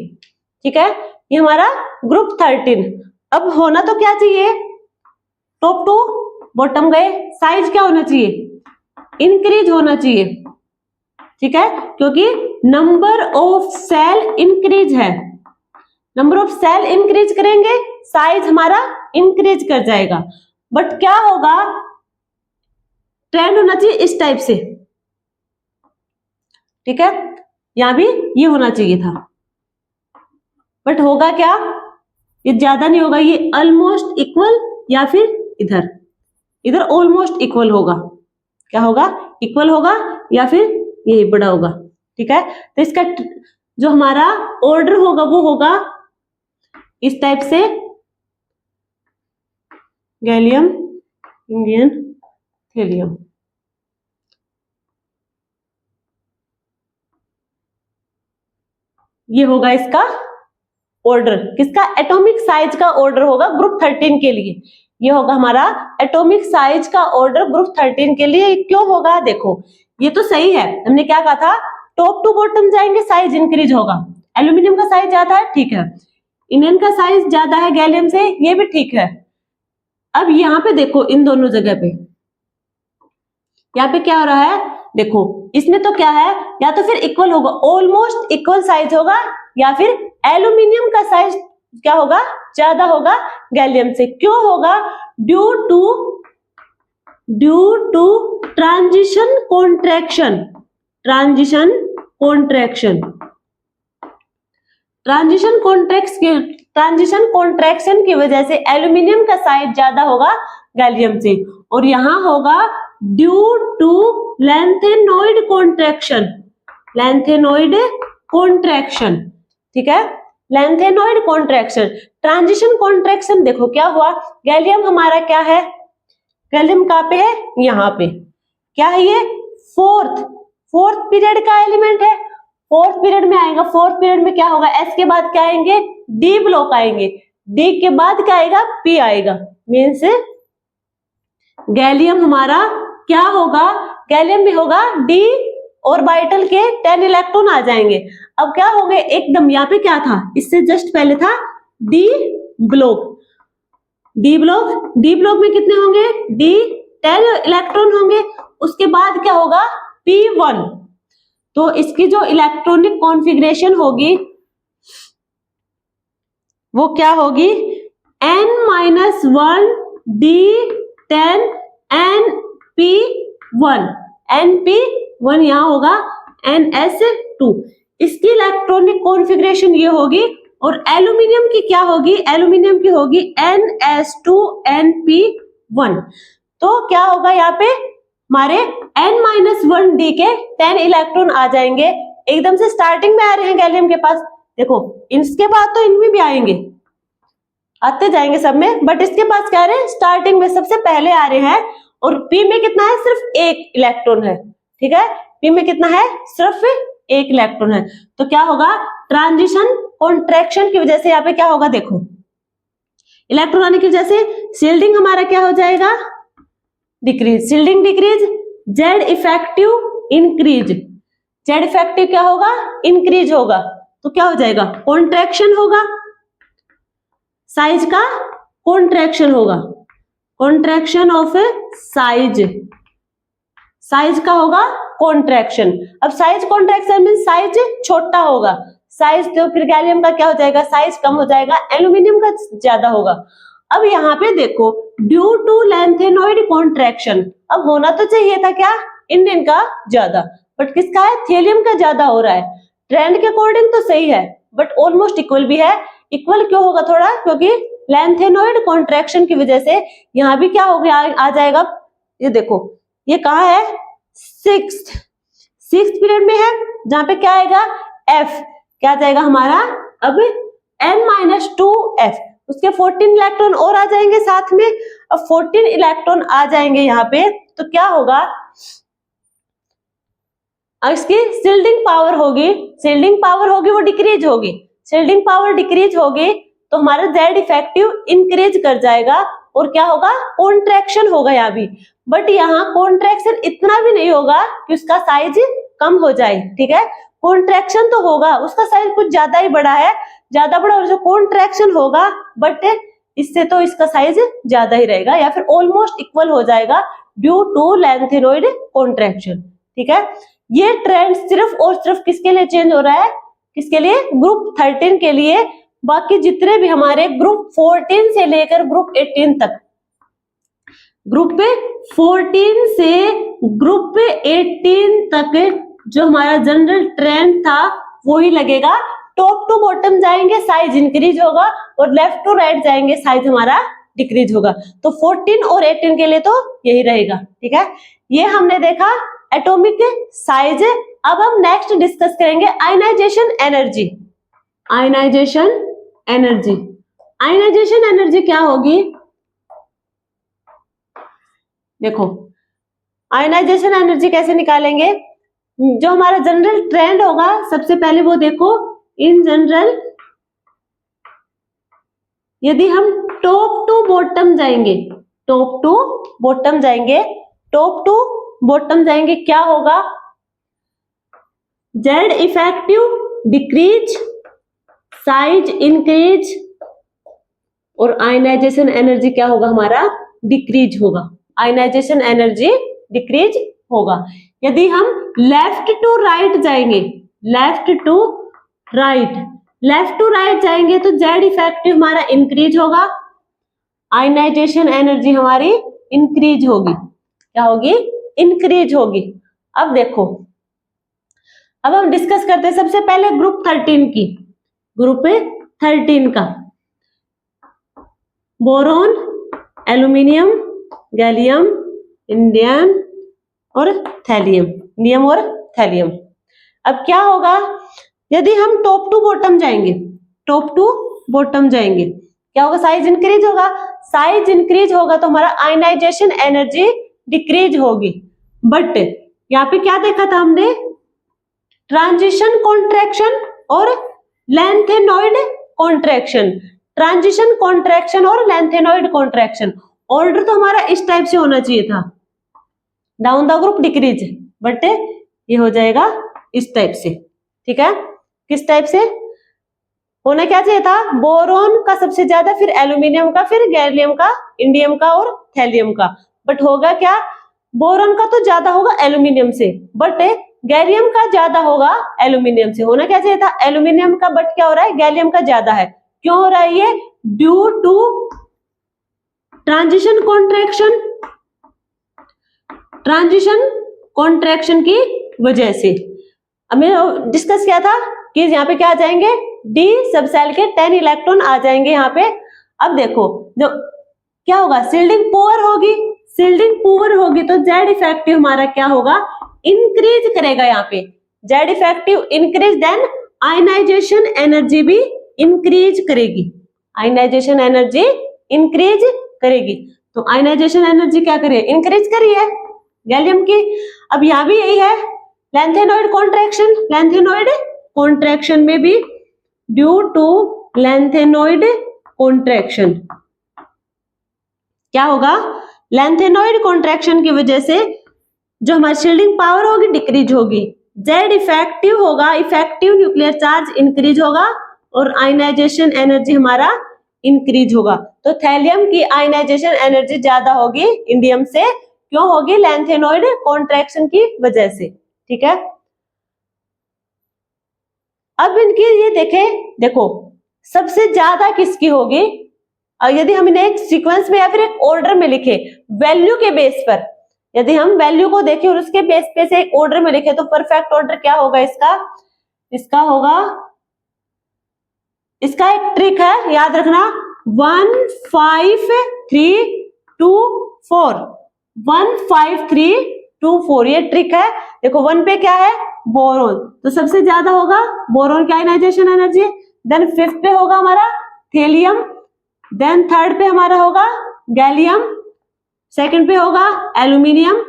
ठीक है, ये हमारा ग्रुप 13। अब होना तो क्या चाहिए, टॉप टू बॉटम गए, साइज क्या होना चाहिए, इंक्रीज होना चाहिए। ठीक है, क्योंकि नंबर ऑफ सेल इंक्रीज है, नंबर ऑफ सेल इंक्रीज करेंगे साइज हमारा इंक्रीज कर जाएगा। बट क्या होगा, ट्रेंड होना चाहिए इस टाइप से। ठीक है, यहां भी ये होना चाहिए था, बट होगा क्या, ये ज्यादा नहीं होगा, ये ऑलमोस्ट इक्वल या फिर इधर इधर ऑलमोस्ट इक्वल होगा। क्या होगा, इक्वल होगा या फिर यही बड़ा होगा। ठीक है, तो इसका जो हमारा ऑर्डर होगा वो होगा इस टाइप से, गैलियम, इंडियम, थैलियम। ये होगा इसका ऑर्डर, किसका, एटॉमिक साइज का ऑर्डर होगा ग्रुप 13 के लिए। ये होगा हमारा एटॉमिक साइज का ऑर्डर ग्रुप 13 के लिए। क्यों होगा, देखो ये तो सही है, हमने क्या कहा था, टॉप टू बॉटम जाएंगे साइज इंक्रीज होगा। एल्यूमिनियम का साइज ज्यादा है, ठीक है, इंडियम का साइज ज्यादा है गैलियम से, ये भी ठीक है। अब यहाँ पे देखो इन दोनों जगह पे, यहाँ पे क्या हो रहा है, देखो इसमें तो क्या है, या तो फिर इक्वल होगा, ऑलमोस्ट इक्वल साइज होगा, या फिर एल्यूमिनियम का साइज क्या होगा, ज्यादा होगा गैलियम से। क्यों होगा, due to transition contraction, transition contraction, transition contraction की वजह से एल्यूमिनियम का साइज ज्यादा होगा गैलियम से। और यहां होगा due to lanthanoid contraction, lanthanoid contraction. ठीक है, लैंथेनॉइड कॉन्ट्रैक्शन, ट्रांजिशन कॉन्ट्रैक्शन। देखो क्या हुआ, गैलियम हमारा क्या है, गैलियम कहां पे है, यहाँ पे, क्या है ये, फोर्थ पीरियड का एलिमेंट है, फोर्थ पीरियड में आएगा। फोर्थ पीरियड में क्या होगा, एस के बाद क्या आएंगे, डी ब्लॉक आएंगे, डी के बाद क्या आएगा, पी आएगा, मीन्स गैलियम हमारा क्या होगा, गैलियम में होगा डी ऑर्बिटल के 10 इलेक्ट्रॉन आ जाएंगे। अब क्या हो गए, एकदम यहाँ पे क्या था, इससे जस्ट पहले था डी ब्लॉक, डी ब्लॉक में कितने होंगे, डी 10 इलेक्ट्रॉन होंगे। उसके बाद क्या होगा, P1, तो इसकी जो इलेक्ट्रॉनिक कॉन्फ़िगरेशन होगी वो क्या होगी, N-1 D10 NP1, NP1 यहाँ होगा NS2, इसकी इलेक्ट्रॉनिक कॉन्फ़िगरेशन ये होगी। और एल्यूमिनियम की क्या होगी, एल्यूमिनियम की होगी NS2 NP1। तो क्या होगा, यहाँ पे हमारे N-1 D के 10 इलेक्ट्रॉन आ जाएंगे, एकदम से स्टार्टिंग में आ रहे हैं गैलियम के पास। देखो इसके बाद तो इनमें भी आएंगे, आते जाएंगे सब में, बट इसके पास क्या है, स्टार्टिंग में सबसे पहले आ रहे हैं। और पी में कितना है, सिर्फ एक इलेक्ट्रॉन है, ठीक है, पी में कितना है, सिर्फ एक इलेक्ट्रॉन है। तो क्या होगा, ट्रांजिशन कॉन्ट्रैक्शन की वजह से यहाँ पे क्या होगा, देखो इलेक्ट्रॉन आने की वजह से शील्डिंग हमारा क्या हो जाएगा, decrease, shielding decrease, Z effective increase, Z effective क्या होगा, इंक्रीज होगा। तो क्या हो जाएगा, कॉन्ट्रैक्शन होगा, साइज का कॉन्ट्रैक्शन होगा, कॉन्ट्रैक्शन ऑफ साइज, साइज का होगा कॉन्ट्रैक्शन। अब साइज कॉन्ट्रैक्शन मीन साइज छोटा होगा, साइज तो फिर गैलियम का क्या हो जाएगा, साइज कम हो जाएगा, एल्यूमिनियम का ज्यादा होगा। अब यहाँ पे देखो, ड्यू टू लैंथेनॉइड कॉन्ट्रैक्शन, अब होना तो चाहिए था क्या, इंडियन का ज्यादा, बट किसका है, थेलियम का ज्यादा हो रहा है। ट्रेंड के अकॉर्डिंग तो सही है, बट ऑलमोस्ट इक्वल भी है। इक्वल क्यों होगा थोड़ा, क्योंकि लैंथेनॉइड कॉन्ट्रैक्शन की वजह से यहाँ भी क्या हो गया, आ जाएगा। ये देखो, ये कहाँ है, सिक्स्थ पीरियड में है, जहां पे क्या आएगा, एफ क्या जाएगा हमारा, अब n-2f, उसके 14 इलेक्ट्रॉन और आ जाएंगे साथ में। अब 14 इलेक्ट्रॉन आ जाएंगे यहाँ पे, तो क्या होगा, इसकी शील्डिंग पावर होगी, वो डिक्रीज होगी, शील्डिंग पावर डिक्रीज होगी, तो हमारा जेड इफेक्टिव इंक्रीज कर जाएगा। और क्या होगा, कॉन्ट्रैक्शन होगा यहाँ भी, बट यहाँ कॉन्ट्रैक्शन इतना भी नहीं होगा कि उसका साइज कम हो जाए, ठीक है, कॉन्ट्रैक्शन तो होगा, उसका साइज कुछ ज्यादा ही बड़ा है, ज्यादा बड़ा, और जो कॉन्ट्रैक्शन होगा, बट इससे तो इसका साइज ज्यादा ही रहेगा, या फिर ऑलमोस्ट इक्वल हो जाएगा ड्यू टू लैंथेनॉइड कॉन्ट्रैक्शन, ठीक है। ये ट्रेंड सिर्फ और सिर्फ किसके लिए चेंज हो रहा है, किसके लिए, ग्रुप 13 के लिए। बाकी जितने भी हमारे ग्रुप 14 से लेकर ग्रुप 18 तक, ग्रुप 14 से ग्रुप 18 तक जो हमारा जनरल ट्रेंड था वही लगेगा। टॉप टू बॉटम जाएंगे साइज इंक्रीज होगा, और लेफ्ट टू राइट जाएंगे साइज हमारा डिक्रीज होगा। तो 14 और 18 के लिए तो यही रहेगा, ठीक है। ये हमने देखा एटॉमिक साइज। अब हम नेक्स्ट डिस्कस करेंगे ionization energy. Ionization energy, ionization energy क्या होगी, देखो आयनाइजेशन एनर्जी कैसे निकालेंगे, जो हमारा जनरल ट्रेंड होगा सबसे पहले वो देखो, इन जनरल यदि हम टॉप टू बॉटम जाएंगे, टॉप टू बॉटम जाएंगे, टॉप टू बॉटम जाएंगे, क्या होगा, Z effective decrease, size increase, और आयनाइजेशन एनर्जी क्या होगा हमारा, डिक्रीज होगा, आयनाइजेशन एनर्जी डिक्रीज होगा। यदि हम लेफ्ट टू राइट जाएंगे, लेफ्ट टू राइट जाएंगे तो जेड इफेक्टिव हमारा इंक्रीज होगा, आयनाइजेशन एनर्जी हमारी इंक्रीज होगी, क्या होगी, इंक्रीज होगी। अब देखो, अब हम डिस्कस करते हैं सबसे पहले ग्रुप 13 की, ग्रुप 13 का, बोरोन, एल्यूमिनियम, गैलियम, इंडियम और थैलियम, इंडियम और थैलियम। अब क्या होगा, यदि हम टॉप टू बॉटम जाएंगे, टॉप टू बॉटम जाएंगे, क्या होगा, साइज इंक्रीज होगा, साइज इंक्रीज होगा तो हमारा आयनाइजेशन एनर्जी डिक्रीज होगी। बट यहाँ पे क्या देखा था हमने, ट्रांजिशन कॉन्ट्रैक्शन और लैंथेनॉइड कॉन्ट्रैक्शन, ट्रांजिशन कॉन्ट्रैक्शन और लैंथेनॉइड कॉन्ट्रैक्शन। ऑर्डर तो हमारा इस टाइप से होना चाहिए था, down the group decrease, but ये हो जाएगा इस टाइप से, ठीक है। किस टाइप से होना क्या चाहिए था, बोरोन का सबसे ज्यादा, फिर एल्यूमिनियम का, फिर गैलियम का, इंडियम का और थैलियम का। बट होगा क्या, बोरोन का तो ज्यादा होगा एल्यूमिनियम से, बट गैलियम का ज्यादा होगा एल्यूमिनियम से। होना क्या चाहिए था, एल्यूमिनियम का, बट क्या हो रहा है, गैलियम का ज्यादा है। क्यों हो रहा है ये, due to transition contraction, transition contraction की वजह से। हमें डिस्कस किया था कि यहाँ पे क्या आ जाएंगे, डी सब सेल के 10 इलेक्ट्रॉन आ जाएंगे यहाँ पे। अब देखो जो क्या होगा, शील्डिंग पावर होगी, शील्डिंग पावर होगी तो जेड इफेक्टिव हमारा क्या होगा, इंक्रीज करेगा। यहाँ पे Z effective increase, then ionization energy भी इंक्रीज करेगी, आयनाइजेशन एनर्जी इंक्रीज करेगी। तो आयनाइजेशन एनर्जी क्या करे, इंक्रीज करी है गैलियम की। अब यहाँ भी यही है, लैंथेनॉइड कॉन्ट्रैक्शन, लैंथेनॉइड कॉन्ट्रैक्शन में भी ड्यू टू लैंथेनॉइड कॉन्ट्रैक्शन क्या होगा, लैंथेनॉइड कॉन्ट्रैक्शन की वजह से जो हमारी शील्डिंग पावर होगी डिक्रीज होगी, जेड इफेक्टिव होगा, इफेक्टिव न्यूक्लियर चार्ज इंक्रीज होगा और आयनाइजेशन एनर्जी हमारा इंक्रीज होगा। तो थैलियम की आयनाइजेशन एनर्जी ज्यादा होगी इंडियम से, क्यों होगी, लैंथेनॉइड कॉन्ट्रैक्शन की वजह से। ठीक है, अब इनकी ये देखो सबसे ज्यादा किसकी होगी, और यदि हम इन्हें एक सीक्वेंस में या फिर एक ऑर्डर में लिखे वैल्यू के बेस पर, यदि हम वैल्यू को देखें और उसके बेस पे से एक ऑर्डर में लिखे तो परफेक्ट ऑर्डर क्या होगा इसका होगा, इसका एक ट्रिक है याद रखना, 1 5 3 2 4, 1 5 3 2 4, ये ट्रिक है। देखो 1 पे क्या है, बोरोन, तो सबसे ज्यादा होगा बोरोन की आयनाइजेशन एनर्जी, देन 5th पे होगा हमारा थेलियम, देन 3rd पे हमारा होगा गैलियम, 2nd पे होगा एल्यूमिनियम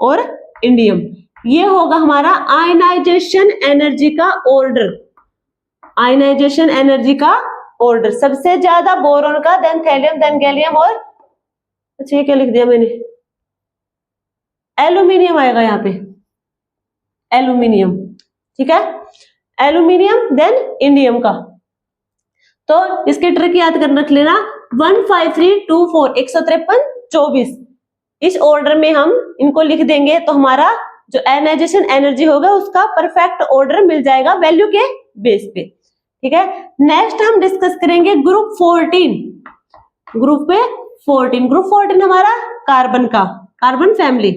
और इंडियम। ये होगा हमारा आयनाइजेशन एनर्जी का ऑर्डर, आयनाइजेशन एनर्जी का ऑर्डर, सबसे ज्यादा बोरोन का, देन थैलियम, देन गैलियम और अच्छा ये क्या लिख दिया मैंने, एल्यूमिनियम आएगा यहाँ पे, एल्यूमिनियम। ठीक है, एल्यूमिनियम देन इंडियम का। तो इसके ट्रिक याद कर रख लेना, 1 5 3 2 4, 153 24, इस ऑर्डर में हम इनको लिख देंगे तो हमारा जो आयनाइजेशन एनर्जी होगा उसका परफेक्ट ऑर्डर मिल जाएगा वैल्यू के बेस पे। ठीक है, नेक्स्ट हम डिस्कस करेंगे ग्रुप 14, ग्रुप 14 हमारा कार्बन का, carbon family,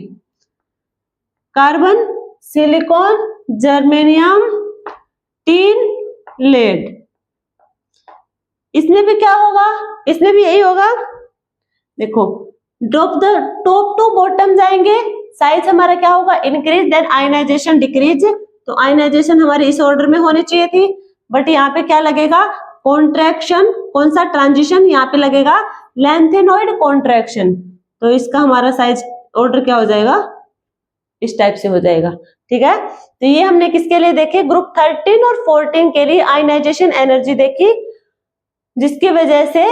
carbon, silicon, germanium, tin, lead. इसमें भी क्या होगा, इसमें भी यही होगा, देखो टॉप टू बॉटम जाएंगे, साइज हमारा क्या होगा, इंक्रीज, देन आयनाइजेशन डिक्रीज। तो आयनाइजेशन हमारे इस ऑर्डर में होनी चाहिए थी, बट यहाँ पे क्या लगेगा, कॉन्ट्रैक्शन, कौन सा ट्रांजिशन, यहाँ पे लगेगा लैंथेनॉइड कॉन्ट्रैक्शन। तो इसका हमारा साइज ऑर्डर क्या हो जाएगा, इस टाइप से हो जाएगा। ठीक है, तो ये हमने किसके लिए देखे, ग्रुप 13 और 14 के लिए आयनाइजेशन एनर्जी देखी, जिसकी वजह से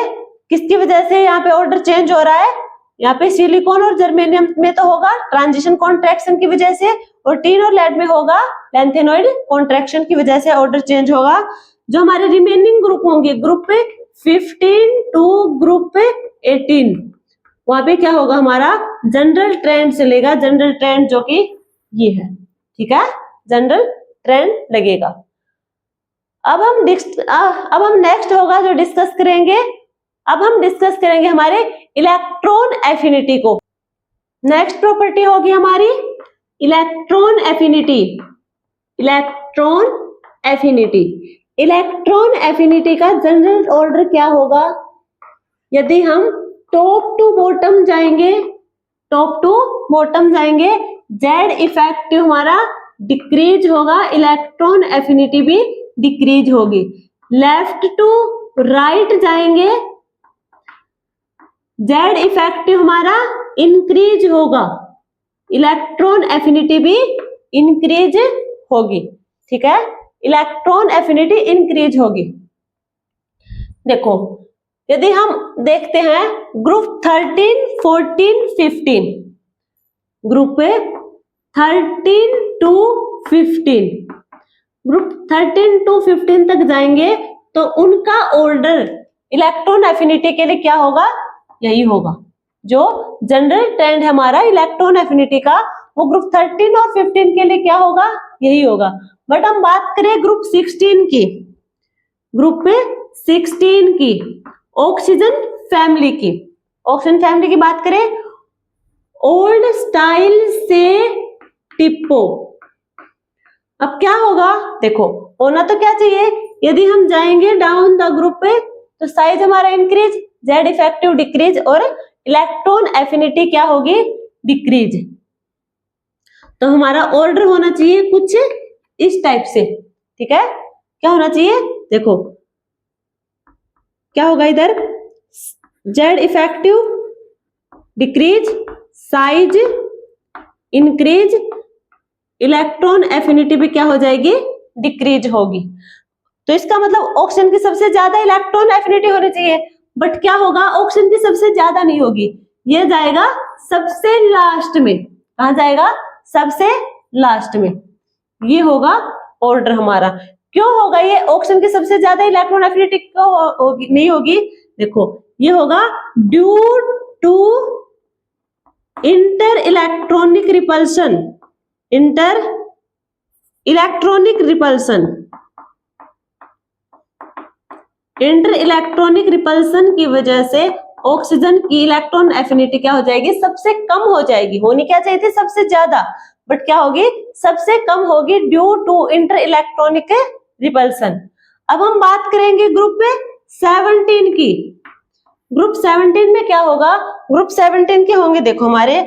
किसकी वजह से यहाँ पे ऑर्डर चेंज हो रहा है, यहाँ पे सिलिकॉन और जर्मेनियम में तो होगा ट्रांजिशन कॉन्ट्रैक्शन की वजह से, और टीन और लेड में होगा लैंथेनॉइड कॉन्ट्रैक्शन की वजह से ऑर्डर चेंज होगा। जो हमारे रिमेनिंग ग्रुप होंगे, ग्रुप 15 टू ग्रुप 18, वहां पे क्या होगा, हमारा जनरल ट्रेंड चलेगा, जनरल ट्रेंड जो कि ये है। ठीक है, जनरल ट्रेंड लगेगा। अब हम नेक्स्ट होगा जो डिस्कस करेंगे, अब हम डिस्कस करेंगे हमारे इलेक्ट्रॉन एफिनिटी को। नेक्स्ट प्रॉपर्टी होगी हमारी electron affinity, electron affinity. Electron affinity का जनरल ऑर्डर क्या होगा, यदि हम टॉप टू बॉटम जाएंगे, टॉप टू बॉटम जाएंगे, जेड इफेक्टिव हमारा डिक्रीज होगा, इलेक्ट्रॉन एफिनिटी भी डिक्रीज होगी। लेफ्ट टू राइट जाएंगे, जेड इफेक्टिव हमारा इंक्रीज होगा, इलेक्ट्रॉन एफिनिटी भी इंक्रीज होगी। ठीक है, इलेक्ट्रॉन एफिनिटी इंक्रीज होगी। देखो यदि हम देखते हैं group 13, 14, 15, group 13 to 15, group 13 to 15 तक जाएंगे तो उनका ऑर्डर इलेक्ट्रॉन एफिनिटी के लिए क्या होगा, यही होगा। जो जनरल ट्रेंड है हमारा इलेक्ट्रॉन एफिनिटी का, वो ग्रुप 13 और 15 के लिए क्या होगा, यही होगा। बट हम बात करें ग्रुप 16 की, ग्रुप 16 की, ऑक्सीजन फैमिली की, ऑक्सीजन फैमिली की बात करें, ओल्ड स्टाइल से टिप्पो। अब क्या होगा, देखो होना तो क्या चाहिए, यदि हम जाएंगे डाउन द ग्रुप पे तो साइज हमारा इंक्रीज, जेड इफेक्टिव डिक्रीज और इलेक्ट्रॉन एफिनिटी क्या होगी, डिक्रीज। तो हमारा ऑर्डर होना चाहिए कुछ इस टाइप से। ठीक है, क्या होना चाहिए, देखो क्या होगा इधर, Z effective decrease, size increase, electron affinity भी क्या हो जाएगी, डिक्रीज होगी। तो इसका मतलब ऑक्सीजन की सबसे ज्यादा इलेक्ट्रॉन एफिनिटी होनी चाहिए, बट क्या होगा, ऑक्सीजन की सबसे ज्यादा नहीं होगी, ये जाएगा सबसे लास्ट में। कहा जाएगा, सबसे लास्ट में। ये होगा ऑर्डर हमारा। क्यों होगा ये, ऑक्सीजन की सबसे ज्यादा इलेक्ट्रॉन एफिनिटी क्यों होगी, नहीं होगी, देखो ये होगा due to inter electronic repulsion, inter electronic repulsion, inter electronic repulsion की वजह से ऑक्सीजन की इलेक्ट्रॉन एफिनिटी क्या हो जाएगी, सबसे कम हो जाएगी। होनी क्या चाहिए थी, सबसे ज्यादा, बट क्या होगी, सबसे कम होगी due to inter electronic repulsion. अब हम बात करेंगे ग्रुप 17 की। ग्रुप 17 में क्या होगा, ग्रुप 17 के होंगे, देखो हमारे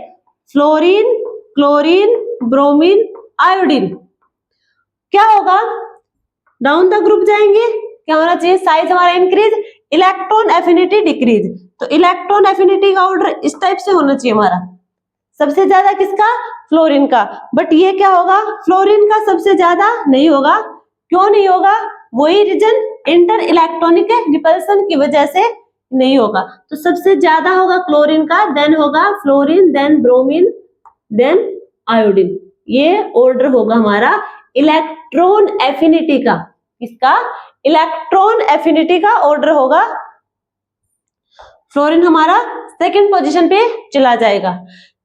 फ्लोरीन, क्लोरीन, ब्रोमीन, आयोडीन। क्या होगा, डाउन द ग्रुप जाएंगे, क्या होना चाहिए, साइज हमारा इंक्रीज, इलेक्ट्रॉन एफिनिटी डिक्रीज। तो इलेक्ट्रॉन एफिनिटी का ऑर्डर इस टाइप से होना चाहिए हमारा, सबसे ज्यादा किसका, फ्लोरीन का। बट ये क्या होगा, फ्लोरीन का सबसे ज्यादा नहीं होगा। क्यों नहीं होगा, वही रीजन, इंटर इलेक्ट्रॉनिक रिपल्शन की वजह से नहीं होगा। तो सबसे ज्यादा होगा क्लोरीन का, देन होगा fluorine, then bromine, then iodine. ये ऑर्डर होगा हमारा इलेक्ट्रॉन एफिनिटी का। इसका इलेक्ट्रॉन एफिनिटी का ऑर्डर होगा। फ्लोरीन हमारा सेकंड पोजीशन पे चला जाएगा।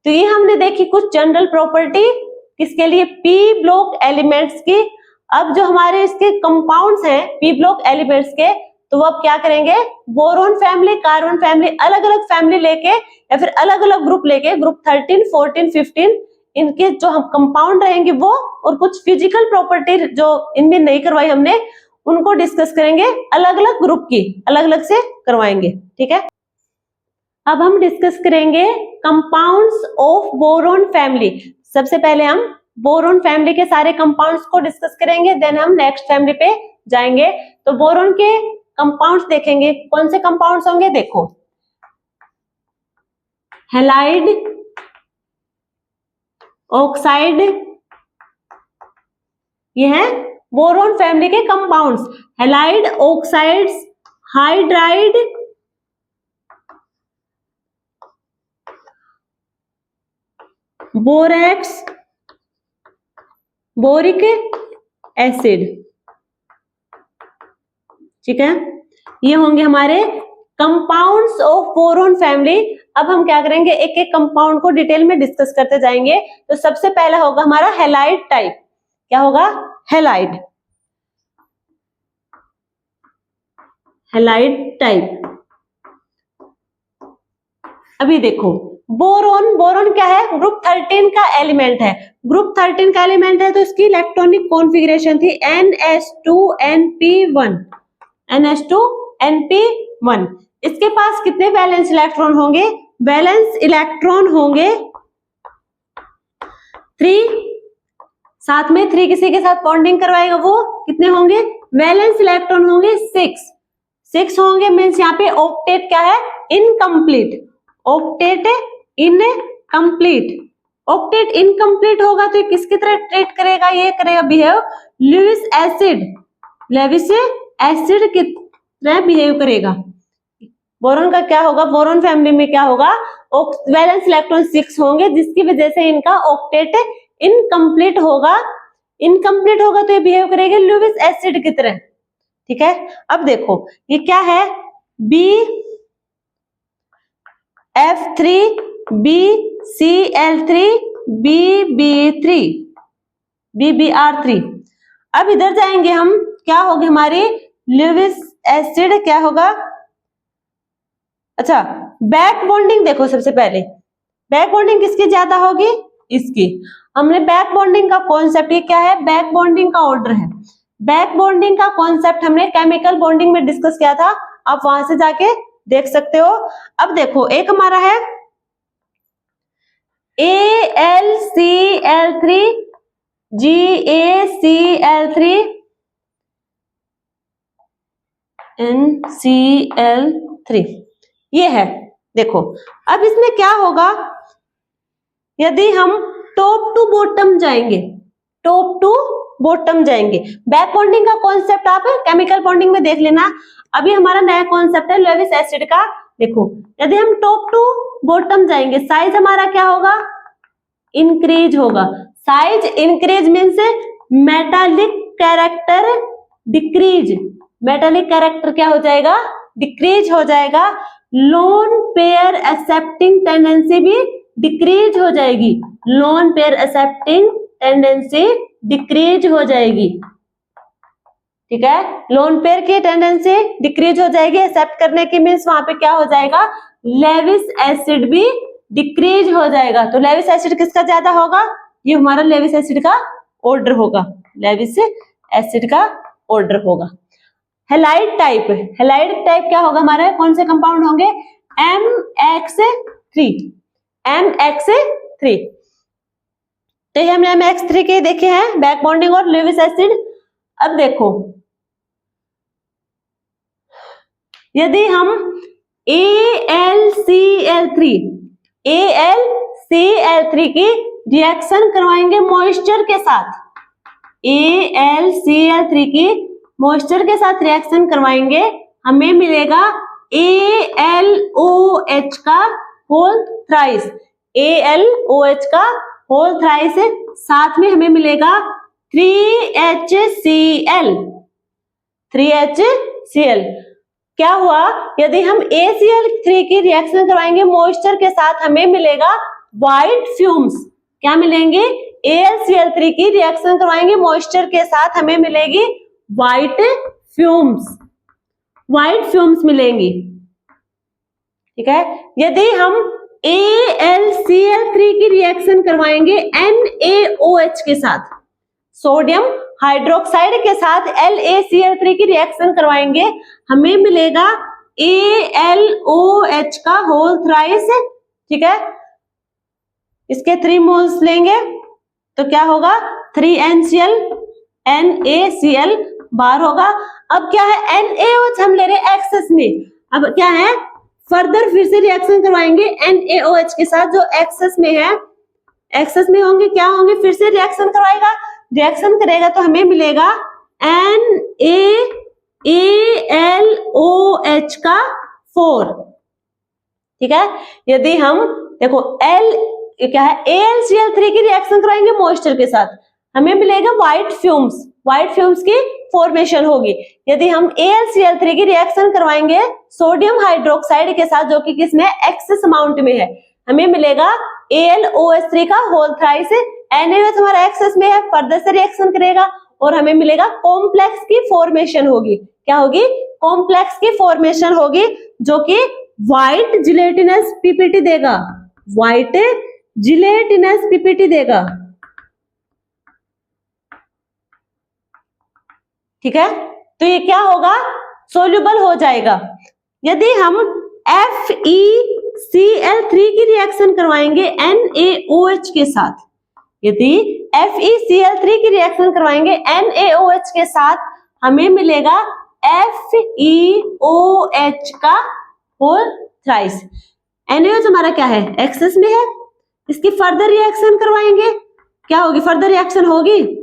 तो ये हमने देखी कुछ जनरल प्रॉपर्टी किसके लिए, पी ब्लॉक एलिमेंट्स की। अब जो हमारे इसके कंपाउंड्स हैं पी ब्लॉक एलिमेंट्स के, तो वो अब क्या करेंगे, बोरोन फैमिली, कार्बन फैमिली, अलग अलग फैमिली लेके या फिर अलग अलग ग्रुप लेके, ग्रुप 13, 14, 15, इनके जो हम कंपाउंड रहेंगे वो, और कुछ फिजिकल प्रॉपर्टी जो इनमें नहीं करवाई हमने, उनको डिस्कस करेंगे, अलग अलग ग्रुप की अलग अलग से करवाएंगे। ठीक है, अब हम डिस्कस करेंगे कंपाउंड्स ऑफ बोरोन फैमिली। सबसे पहले हम बोरोन फैमिली के सारे कंपाउंड्स को डिस्कस करेंगे, देन हम नेक्स्ट फैमिली पे जाएंगे। तो बोरोन के कंपाउंड्स देखेंगे, कौन से कंपाउंड्स होंगे, देखो हैलाइड, ऑक्साइड, ये है बोरोन फैमिली के compounds. Halide, oxides, hydride, borax, boric acid. ठीक है, ये होंगे हमारे कंपाउंड्स ऑफ बोरोन फैमिली। अब हम क्या करेंगे, एक एक कंपाउंड को डिटेल में डिस्कस करते जाएंगे। तो सबसे पहला होगा हमारा हैलाइड टाइप। क्या होगा, हैलाइड, हैलाइड टाइप। अभी देखो बोरोन, बोरोन क्या है, ग्रुप 13 का एलिमेंट है। ग्रुप 13 का एलिमेंट है तो इसकी इलेक्ट्रॉनिक कॉन्फ़िगरेशन थी NH2NP1, NH2NP1। इसके पास कितने वैलेंस इलेक्ट्रॉन होंगे, वैलेंस इलेक्ट्रॉन होंगे 3, साथ में 3 किसी के साथ बॉन्डिंग करवाएगा वो कितने होंगे, वैलेंस इलेक्ट्रॉन होंगे 6 होंगे। मीन्स यहाँ पे ऑक्टेट क्या है, incomplete, octet incomplete. Octet incomplete होगा तो ये किसकी तरह ट्रीट करेगा, ये करेगा behave Lewis acid, Lewis acid की तरह बिहेव करेगा। बोरोन का क्या होगा, बोरोन फैमिली में क्या होगा, वैलेंस इलेक्ट्रॉन 6 होंगे, जिसकी वजह से इनका ऑक्टेट इनकम्प्लीट होगा। इनकम्प्लीट होगा तो ये बिहेव करेगा लुईस एसिड की तरह। ठीक है, अब देखो ये क्या है, BF3, BCl3, BBr3। अब इधर जाएंगे हम, क्या होगी हमारी लुईस एसिड, क्या होगा, अच्छा बैक बॉन्डिंग देखो। सबसे पहले बैक बॉन्डिंग किसकी ज्यादा होगी, इसकी। हमने बैक बॉन्डिंग का कॉन्सेप्ट, ये क्या है, बैक बॉन्डिंग का ऑर्डर है। बैक बॉन्डिंग का कॉन्सेप्ट हमने केमिकल बॉन्डिंग में डिस्कस किया था, आप वहां से जाके देख सकते हो। अब देखो एक हमारा है AlCl3, GaCl3, NCl3 ये है। देखो अब इसमें क्या होगा, यदि हम टॉप टू बॉटम जाएंगे, टॉप टू बॉटम जाएंगे, बैक बॉन्डिंग का कॉन्सेप्ट आप केमिकल बॉन्डिंग में देख लेना। अभी हमारा नया कॉन्सेप्ट है लेविस एसिड का। देखो यदि हम टॉप टू बॉटम जाएंगे, साइज हमारा क्या होगा, इंक्रीज होगा। Size increase means metallic character decrease, metallic character क्या हो जाएगा, डिक्रीज हो जाएगा। लोन पेयर एक्सेप्टिंग टेंडेंसी भी डिक्रीज हो जाएगी, lone pair accepting tendency decrease हो जाएगी। ठीक है, लोन पेयर की टेंडेंसी डिक्रीज हो जाएगी, एक्सेप्ट करने की मीन्स वहां पे क्या हो जाएगा, लेविस एसिड भी डिक्रीज हो जाएगा। तो लेविस एसिड किसका ज्यादा होगा, ये हमारा लेविस एसिड का ऑर्डर होगा, लेविस एसिड का ऑर्डर होगा। हेलाइड टाइप, हेलाइड टाइप क्या होगा हमारे, कौन से कंपाउंड होंगे, MX3, MX3। तो ये हमने MX3 के देखे हैं, बैक बॉन्डिंग और लेविस एसिड। अब देखो यदि हम AlCl3 की रिएक्शन करवाएंगे मॉइस्चर के साथ, AlCl3 की मॉइस्चर के साथ रिएक्शन करवाएंगे, हमें मिलेगा AlOH का होल थ्राइस, AlOH का होल थ्राइस, साथ में हमें मिलेगा 3HCl, 3HCl। क्या हुआ, यदि हम ACl3 की रिएक्शन करवाएंगे मॉइस्चर के साथ, हमें मिलेगा व्हाइट फ्यूम्स। क्या मिलेंगे, AlCl3 की रिएक्शन करवाएंगे मॉइस्चर के साथ, हमें मिलेगी व्हाइट फ्यूम्स, व्हाइट फ्यूम्स मिलेंगी। ठीक है, यदि हम AlCl3 की रिएक्शन करवाएंगे NaOH के साथ, सोडियम हाइड्रोक्साइड के साथ LaCl3 की रिएक्शन करवाएंगे, हमें मिलेगा AlOH का होल थ्राइस। ठीक है, इसके 3 मोल्स लेंगे तो क्या होगा, 3NCl NaCl बार होगा। अब क्या है, NaOH हम ले रहे हैं एक्सेस में, अब क्या है, फर्दर फिर से रिएक्शन करवाएंगे NaOH के साथ जो एक्सेस में है, एक्सेस में होंगे, क्या होंगे, फिर से रिएक्शन करवाएगा, रिएक्शन करेगा तो हमें मिलेगा NaAlOH का 4। ठीक है, यदि हम देखो क्या है, AlCl3 की रिएक्शन कराएंगे मॉइस्चर के साथ, हमें मिलेगा व्हाइट फ्यूम्स, व्हाइट फ्यूम्स की फॉर्मेशन होगी। यदि हम AlCl3 की रिएक्शन करवाएंगे सोडियम हाइड्रोक्साइड के साथ, जो कि किसमें एक्सेस अमाउंट में है, हमें मिलेगा AlOH3 का होल थ्राइस। NaOH हमारा एक्सेस में है, फर्दर से रिएक्शन करेगा और हमें मिलेगा कॉम्प्लेक्स की फॉर्मेशन होगी। क्या होगी, कॉम्प्लेक्स की फॉर्मेशन होगी, जो कि व्हाइट जिलेटिनस पीपीटी देगा, व्हाइट जिलेटिनस पीपीटी देगा। ठीक है, तो ये क्या होगा, सोल्यूबल हो जाएगा। यदि हम FeCl3 की रिएक्शन करवाएंगे NaOH के साथ, यदि FeCl3 की रिएक्शन करवाएंगे NaOH के साथ, हमें मिलेगा FeOH का होल थ्राइस। NaOH हमारा क्या है, एक्सेस में है, इसकी फर्दर रिएक्शन करवाएंगे, क्या होगी, फर्दर रिएक्शन होगी,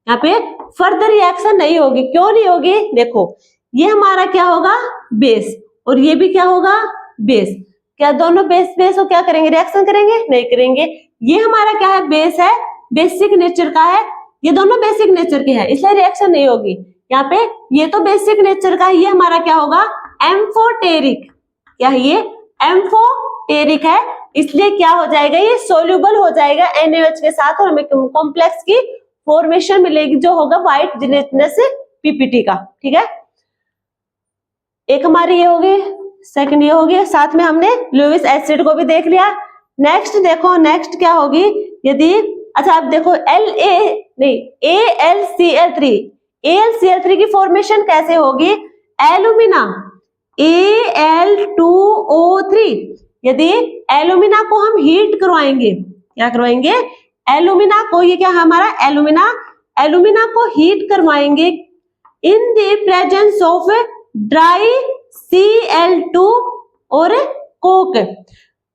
यहाँ पे फर्दर रिएक्शन नहीं होगी। क्यों नहीं होगी, देखो ये हमारा क्या होगा, बेस, और ये भी क्या होगा, बेस। क्या दोनों बेस बेस हो, क्या करेंगे, रिएक्शन करेंगे, नहीं करेंगे। ये हमारा क्या है, बेस है, बेसिक नेचर का है, ये दोनों बेसिक नेचर के हैं, इसलिए रिएक्शन नहीं होगी। यहाँ पे ये तो बेसिक नेचर का है, ये हमारा क्या होगा, एम्फोटेरिक, क्या है ये, एम्फोटेरिक है, इसलिए क्या हो जाएगा, ये सोल्यूबल हो जाएगा NaOH के साथ और हमें कॉम्प्लेक्स की फॉर्मेशन मिलेगी, जो होगा व्हाइट जिलेटिनस पीपीटी का। ठीक है, एक हमारी ये होगी, सेकंड ये होगी, साथ में हमने लेविस एसिड को भी देख लिया। नेक्स्ट देखो, नेक्स्ट क्या होगी, यदि अच्छा आप देखो AlCl3 की फॉर्मेशन कैसे होगी, एल्यूमिना Al2O3, यदि एल्यूमिना को हम हीट करवाएंगे, क्या करवाएंगे, एल्यूमिना को, ये क्या हमारा एल्यूमिना, एल्यूमिना को हीट करवाएंगे in the presence of dry Cl2 और कोक।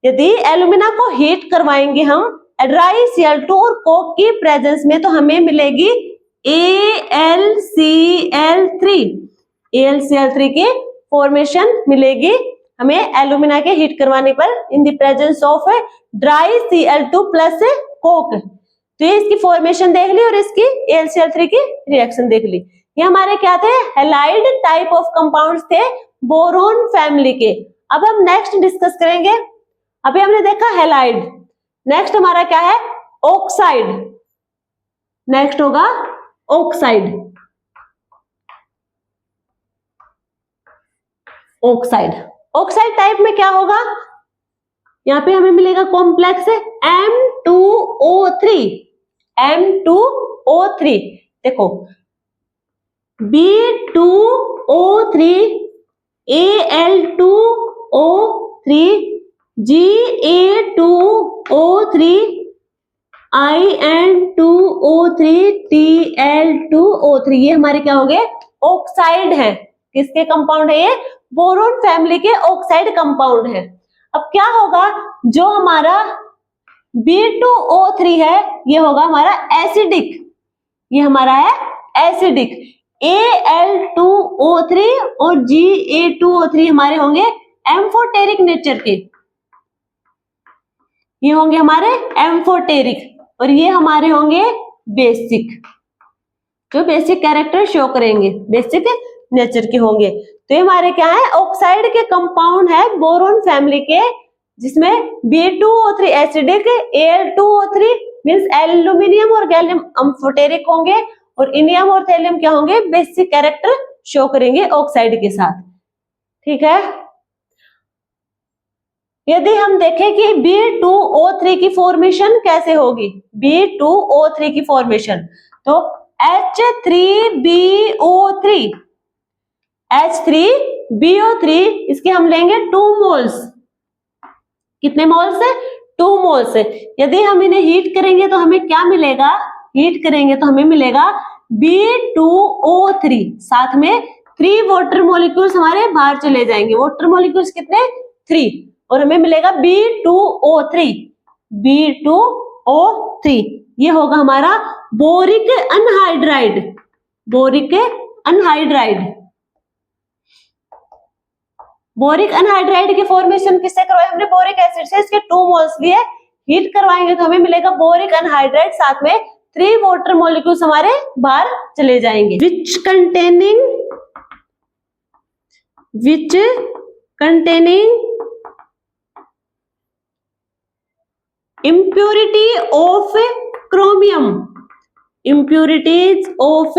यदि एल्यूमिना को हीट करवाएंगे हम ड्राई Cl2 और कोक की प्रेजेंस में तो हमें मिलेगी AlCl3। AlCl3 की फॉर्मेशन मिलेगी हमें एल्यूमिना के हीट करवाने पर in the presence of dry Cl2 plus Coke. तो ये इसकी फॉर्मेशन देख ली और इसकी AlCl3 की रिएक्शन देख ली। ये हमारे क्या थे, हैलाइड टाइप ऑफ कंपाउंड्स थे बोरोन फैमिली के। अब हम नेक्स्ट डिस्कस करेंगे। अभी हमने देखा हैलाइड, नेक्स्ट हमारा क्या है, ऑक्साइड। नेक्स्ट होगा ऑक्साइड। ऑक्साइड ऑक्साइड टाइप में क्या होगा, यहाँ पे हमें मिलेगा कॉम्प्लेक्स M2O3। M2O3 देखो B2O3 Al2O3 Ga2O3 In2O3 Tl2O3 ये हमारे क्या हो गए, ऑक्साइड है। किसके कंपाउंड है ये, बोरोन फैमिली के ऑक्साइड कंपाउंड है। अब क्या होगा, जो हमारा B2O3 है ये होगा हमारा एसिडिक, ये हमारा है एसिडिक। Al2O3 और Ga2O3 हमारे होंगे एम्फोटेरिक नेचर के, ये होंगे हमारे एम्फोटेरिक और ये हमारे होंगे बेसिक, जो बेसिक कैरेक्टर शो करेंगे, बेसिक नेचर के होंगे। तो ये हमारे क्या है, ऑक्साइड के कंपाउंड है बोरोन फैमिली के, जिसमें B2O3 acidic, Al2O3 means aluminium और गैलियम एम्फोटेरिक होंगे और इनियम और थैलियम क्या होंगे, बेसिक कैरेक्टर शो करेंगे ऑक्साइड के साथ। ठीक है, यदि हम देखें कि B2O3 की फॉर्मेशन कैसे होगी, B2O3 की फॉर्मेशन तो H3BO3, H3BO3 इसके हम लेंगे 2 मोल्स। कितने मोल्स है, 2 मोल्स है। यदि हम इन्हें हीट करेंगे तो हमें क्या मिलेगा, हीट करेंगे तो हमें मिलेगा B2O3, साथ में 3 वाटर मॉलिक्यूल्स हमारे बाहर चले जाएंगे। वाटर मॉलिक्यूल्स कितने, 3, और हमें मिलेगा B2O3। B2O3 ये होगा हमारा boric anhydride, boric anhydride. Boric anhydride की फॉर्मेशन किससे करवाई हमने, बोरिक एसिड से। इसके 2 मोल्स लिए हीट करवाएंगे तो हमें मिलेगा बोरिक अनहाइड्राइड, साथ में 3 वाटर मॉलिक्यूल्स हमारे बाहर चले जाएंगे। विच containing impurity of chromium, impurities of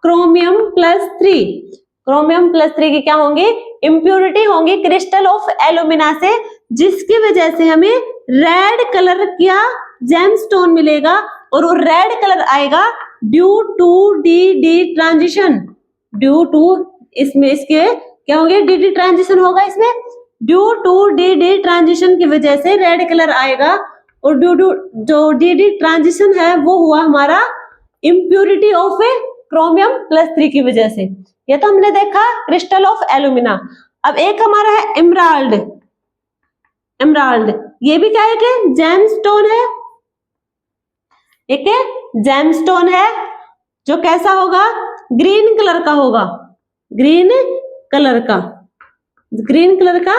chromium +3। chromium +3 की क्या होंगी, impurity होंगी क्रिस्टल ऑफ एल्यूमिना से, जिसकी वजह से हमें रेड कलर का जेमस्टोन मिलेगा और वो रेड कलर आएगा due to d transition. Due to इसमें इसके क्या होंगे, डी ट्रांजिशन होगा इसमें, ड्यू टू डी ट्रांजिशन की वजह से रेड कलर आएगा और ड्यू टू जो डी ट्रांजिशन है वो हुआ हमारा इम्प्योरिटी ऑफ क्रोमियम +3 की वजह से। ये तो हमने देखा क्रिस्टल ऑफ एल्यूमिना। अब एक हमारा है एमराल्ड। एमराल्ड ये भी क्या है कि जेमस्टोन है, एक जेमस्टोन है जो कैसा होगा, ग्रीन कलर का होगा, ग्रीन कलर का, ग्रीन कलर का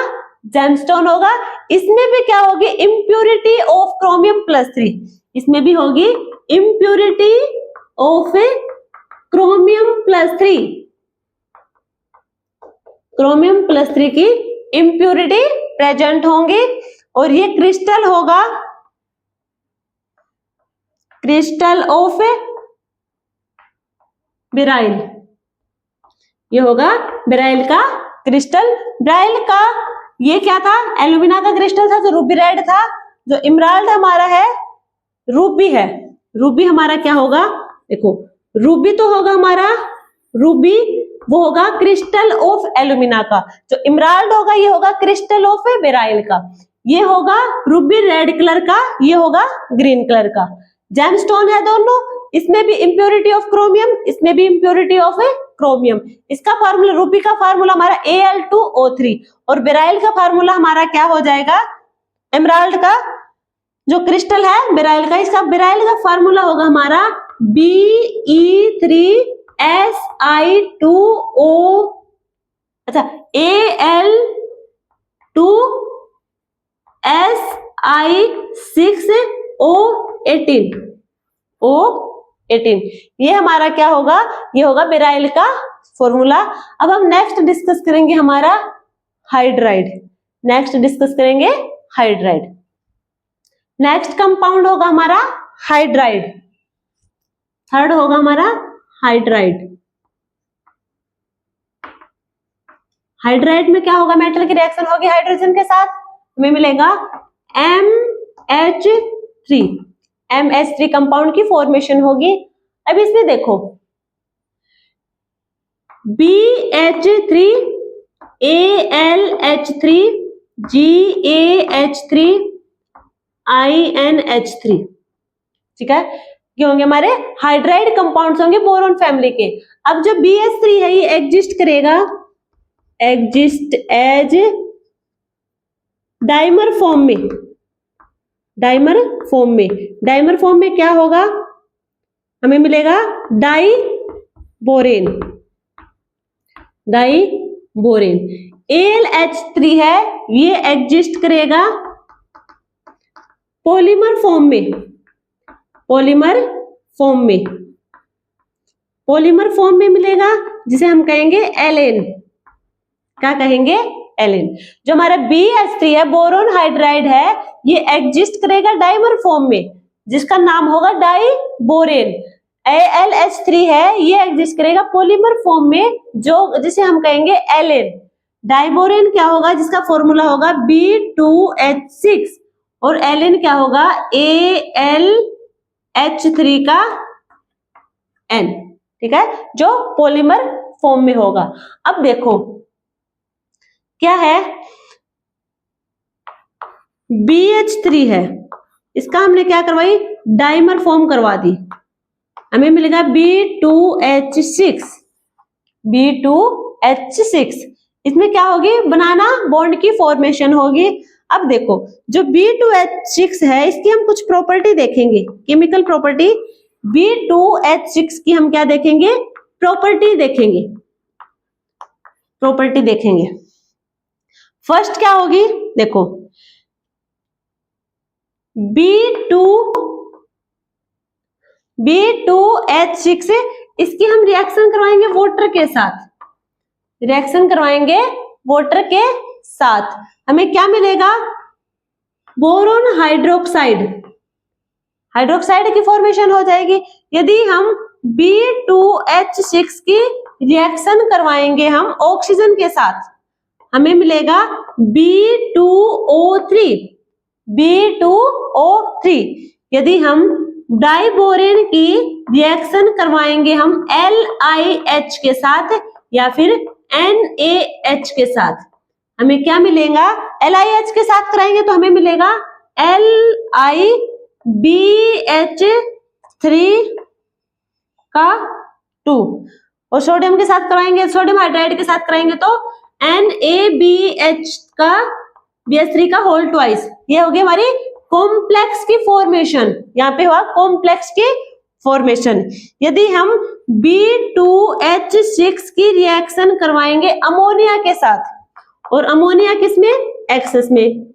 जेमस्टोन होगा। इसमें भी क्या होगी, इम्प्योरिटी ऑफ क्रोमियम +3, इसमें भी होगी इम्प्योरिटी ऑफ क्रोमियम +3, क्रोमियम +3 की इम्प्योरिटी प्रेजेंट होंगी और ये क्रिस्टल होगा, क्रिस्टल ऑफ बेराइल, ये होगा बेराइल का क्रिस्टल। बेराइल का ये क्या था, एल्यूमिना का क्रिस्टल था जो रूबी रेड था। जो इमराल्ड हमारा है रूबी है, रूबी हमारा क्या होगा, देखो रूबी तो होगा हमारा, रूबी वो होगा क्रिस्टल ऑफ एल्यूमिना का, जो इमराल्ड होगा ये होगा क्रिस्टल ऑफ बेराइल का, ये होगा रूबी रेड कलर का, ये होगा ग्रीन कलर का। जेमस्टोन है दोनों, इसमें भी इम्प्योरिटी ऑफ क्रोमियम, इसमें भी इम्प्योरिटी ऑफ क्रोमियम। इसका फार्मूला, रूबी का फार्मूला हमारा Al2O3 और बेराइल का फार्मूला हमारा क्या हो जाएगा, एमराल्ड का जो क्रिस्टल है बेराइल का, इसका बेराइल का फार्मूला होगा हमारा Be3Si2O, अच्छा Al2Si6O18 ये हमारा क्या होगा, ये होगा बेराइल का फॉर्मूला। अब हम नेक्स्ट डिस्कस करेंगे हमारा हाइड्राइड। नेक्स्ट डिस्कस करेंगे हाइड्राइड। नेक्स्ट कंपाउंड होगा हमारा हाइड्राइड। थर्ड होगा हमारा हाइड्राइड। हाइड्राइड में क्या होगा, मेटल की रिएक्शन होगी हाइड्रोजन के साथ, हमें मिलेगा MH3। MH3 कंपाउंड की फॉर्मेशन होगी। अब इसमें देखो BH3 AlH3 GaH3 INH3, ठीक है, ये होंगे हमारे हाइड्राइड कंपाउंड्स होंगे बोरोन फैमिली के। अब जो BH3 है ये एग्जिस्ट करेगा, एग्जिस्ट एज डाइमर फॉर्म में। डाइमर फॉर्म में, डाइमर फॉर्म में क्या होगा, हमें मिलेगा डाइबोरेन। डाइबोरेन। AlH3 है ये एग्जिस्ट करेगा पॉलीमर फॉर्म में। पॉलीमर फॉर्म में, पॉलीमर फॉर्म में मिलेगा जिसे हम कहेंगे एलेन। क्या कहेंगे, एलेन। जो हमारा BH3 है बोरोन हाइड्राइड है, ये एग्जिस्ट करेगा डाइमर फॉर्म में जिसका नाम होगा डाइबोरेन। AlH3 है ये एग्जिस्ट करेगा पॉलीमर फॉर्म में जो जिसे हम कहेंगे एलेन। डाइबोरेन क्या होगा, जिसका फॉर्मूला होगा B2H6 और एलेन क्या होगा AlH3 का N, ठीक है, जो पॉलीमर फॉर्म में होगा। अब देखो क्या है, BH3 है, इसका हमने क्या करवाई, डाइमर फॉर्म करवा दी, हमें मिलेगा B2H6। B2H6 इसमें क्या होगी, बनाना बॉन्ड की फॉर्मेशन होगी। अब देखो जो B2H6 है इसकी हम कुछ प्रॉपर्टी देखेंगे, केमिकल प्रॉपर्टी। B2H6 की हम क्या देखेंगे, प्रॉपर्टी देखेंगे, प्रॉपर्टी देखेंगे। फर्स्ट क्या होगी, देखो B2H6 इसकी हम रिएक्शन करवाएंगे वाटर के साथ, रिएक्शन करवाएंगे वाटर के साथ, हमें क्या मिलेगा, बोरोन हाइड्रोक्साइड। हाइड्रोक्साइड की फॉर्मेशन हो जाएगी। यदि हम B2H6 की रिएक्शन करवाएंगे हम ऑक्सीजन के साथ, हमें मिलेगा B2O3। B2O3 यदि हम डाइबोरेन की रिएक्शन करवाएंगे हम LiH के साथ या फिर NaH के साथ, हमें क्या मिलेगा, LiH के साथ कराएंगे तो हमें मिलेगा LiBH3 का 2 और सोडियम के साथ कराएंगे, सोडियम हाइड्राइड के साथ कराएंगे तो NaBH का BH3 का होल ट्वाइस। ये होगी हमारी कॉम्प्लेक्स की फॉर्मेशन, यहाँ पे हुआ कॉम्प्लेक्स की फॉर्मेशन। यदि हम B2H6 की रिएक्शन करवाएंगे अमोनिया के साथ, और अमोनिया किसमें, एक्सेस में।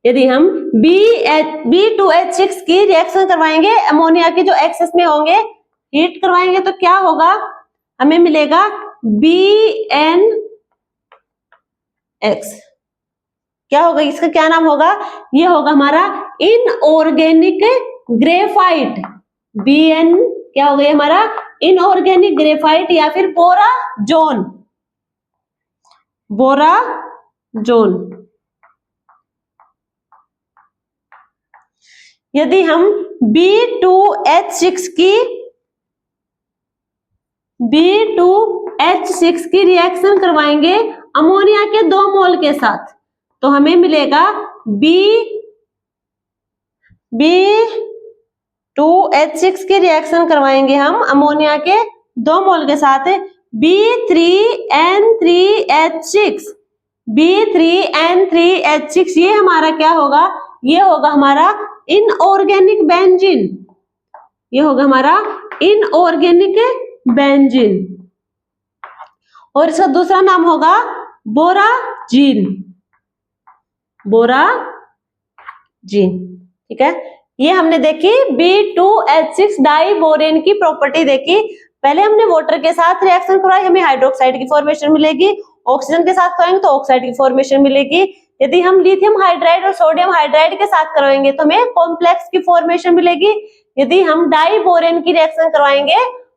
यदि हम B2H6 की रिएक्शन करवाएंगे अमोनिया के जो एक्सेस में होंगे, हीट करवाएंगे तो क्या होगा, हमें मिलेगा BNX। क्या होगा, इसका क्या नाम होगा, ये होगा हमारा इनऑर्गेनिक ग्रेफाइट। BN क्या होगा, ये हमारा इनऑर्गेनिक ग्रेफाइट या फिर बोराजोन। बोराजोन। यदि हम B2H6 की रिएक्शन करवाएंगे अमोनिया के 2 मोल के साथ तो हमें मिलेगा B2H6 की रिएक्शन करवाएंगे हम अमोनिया के 2 मोल के साथ B3N3H6, B3N3H6 ये हमारा क्या होगा, ये होगा हमारा इनऑर्गेनिक बेंजीन, ये होगा हमारा इनऑर्गेनिक बेंजीन। और इसका दूसरा नाम होगा बोराजीन, बोराजीन। ठीक है, ये हमने देखी B2H6 डाई बोरेन की प्रॉपर्टी देखी। पहले हमने वाटर के साथ रिएक्शन करवाई, हमें हाइड्रोक्साइड की फॉर्मेशन मिलेगी, ऑक्सीजन के साथ कराएंगे तो ऑक्साइड की फॉर्मेशन मिलेगी। यदि हम लिथियम हाइड्राइड और सोडियम हाइड्राइड के साथ करवाएंगे तो हमें कॉम्प्लेक्स की फॉर्मेशन मिलेगी। यदि हम डाई बोरेन की रिएक्शन करवाएंगे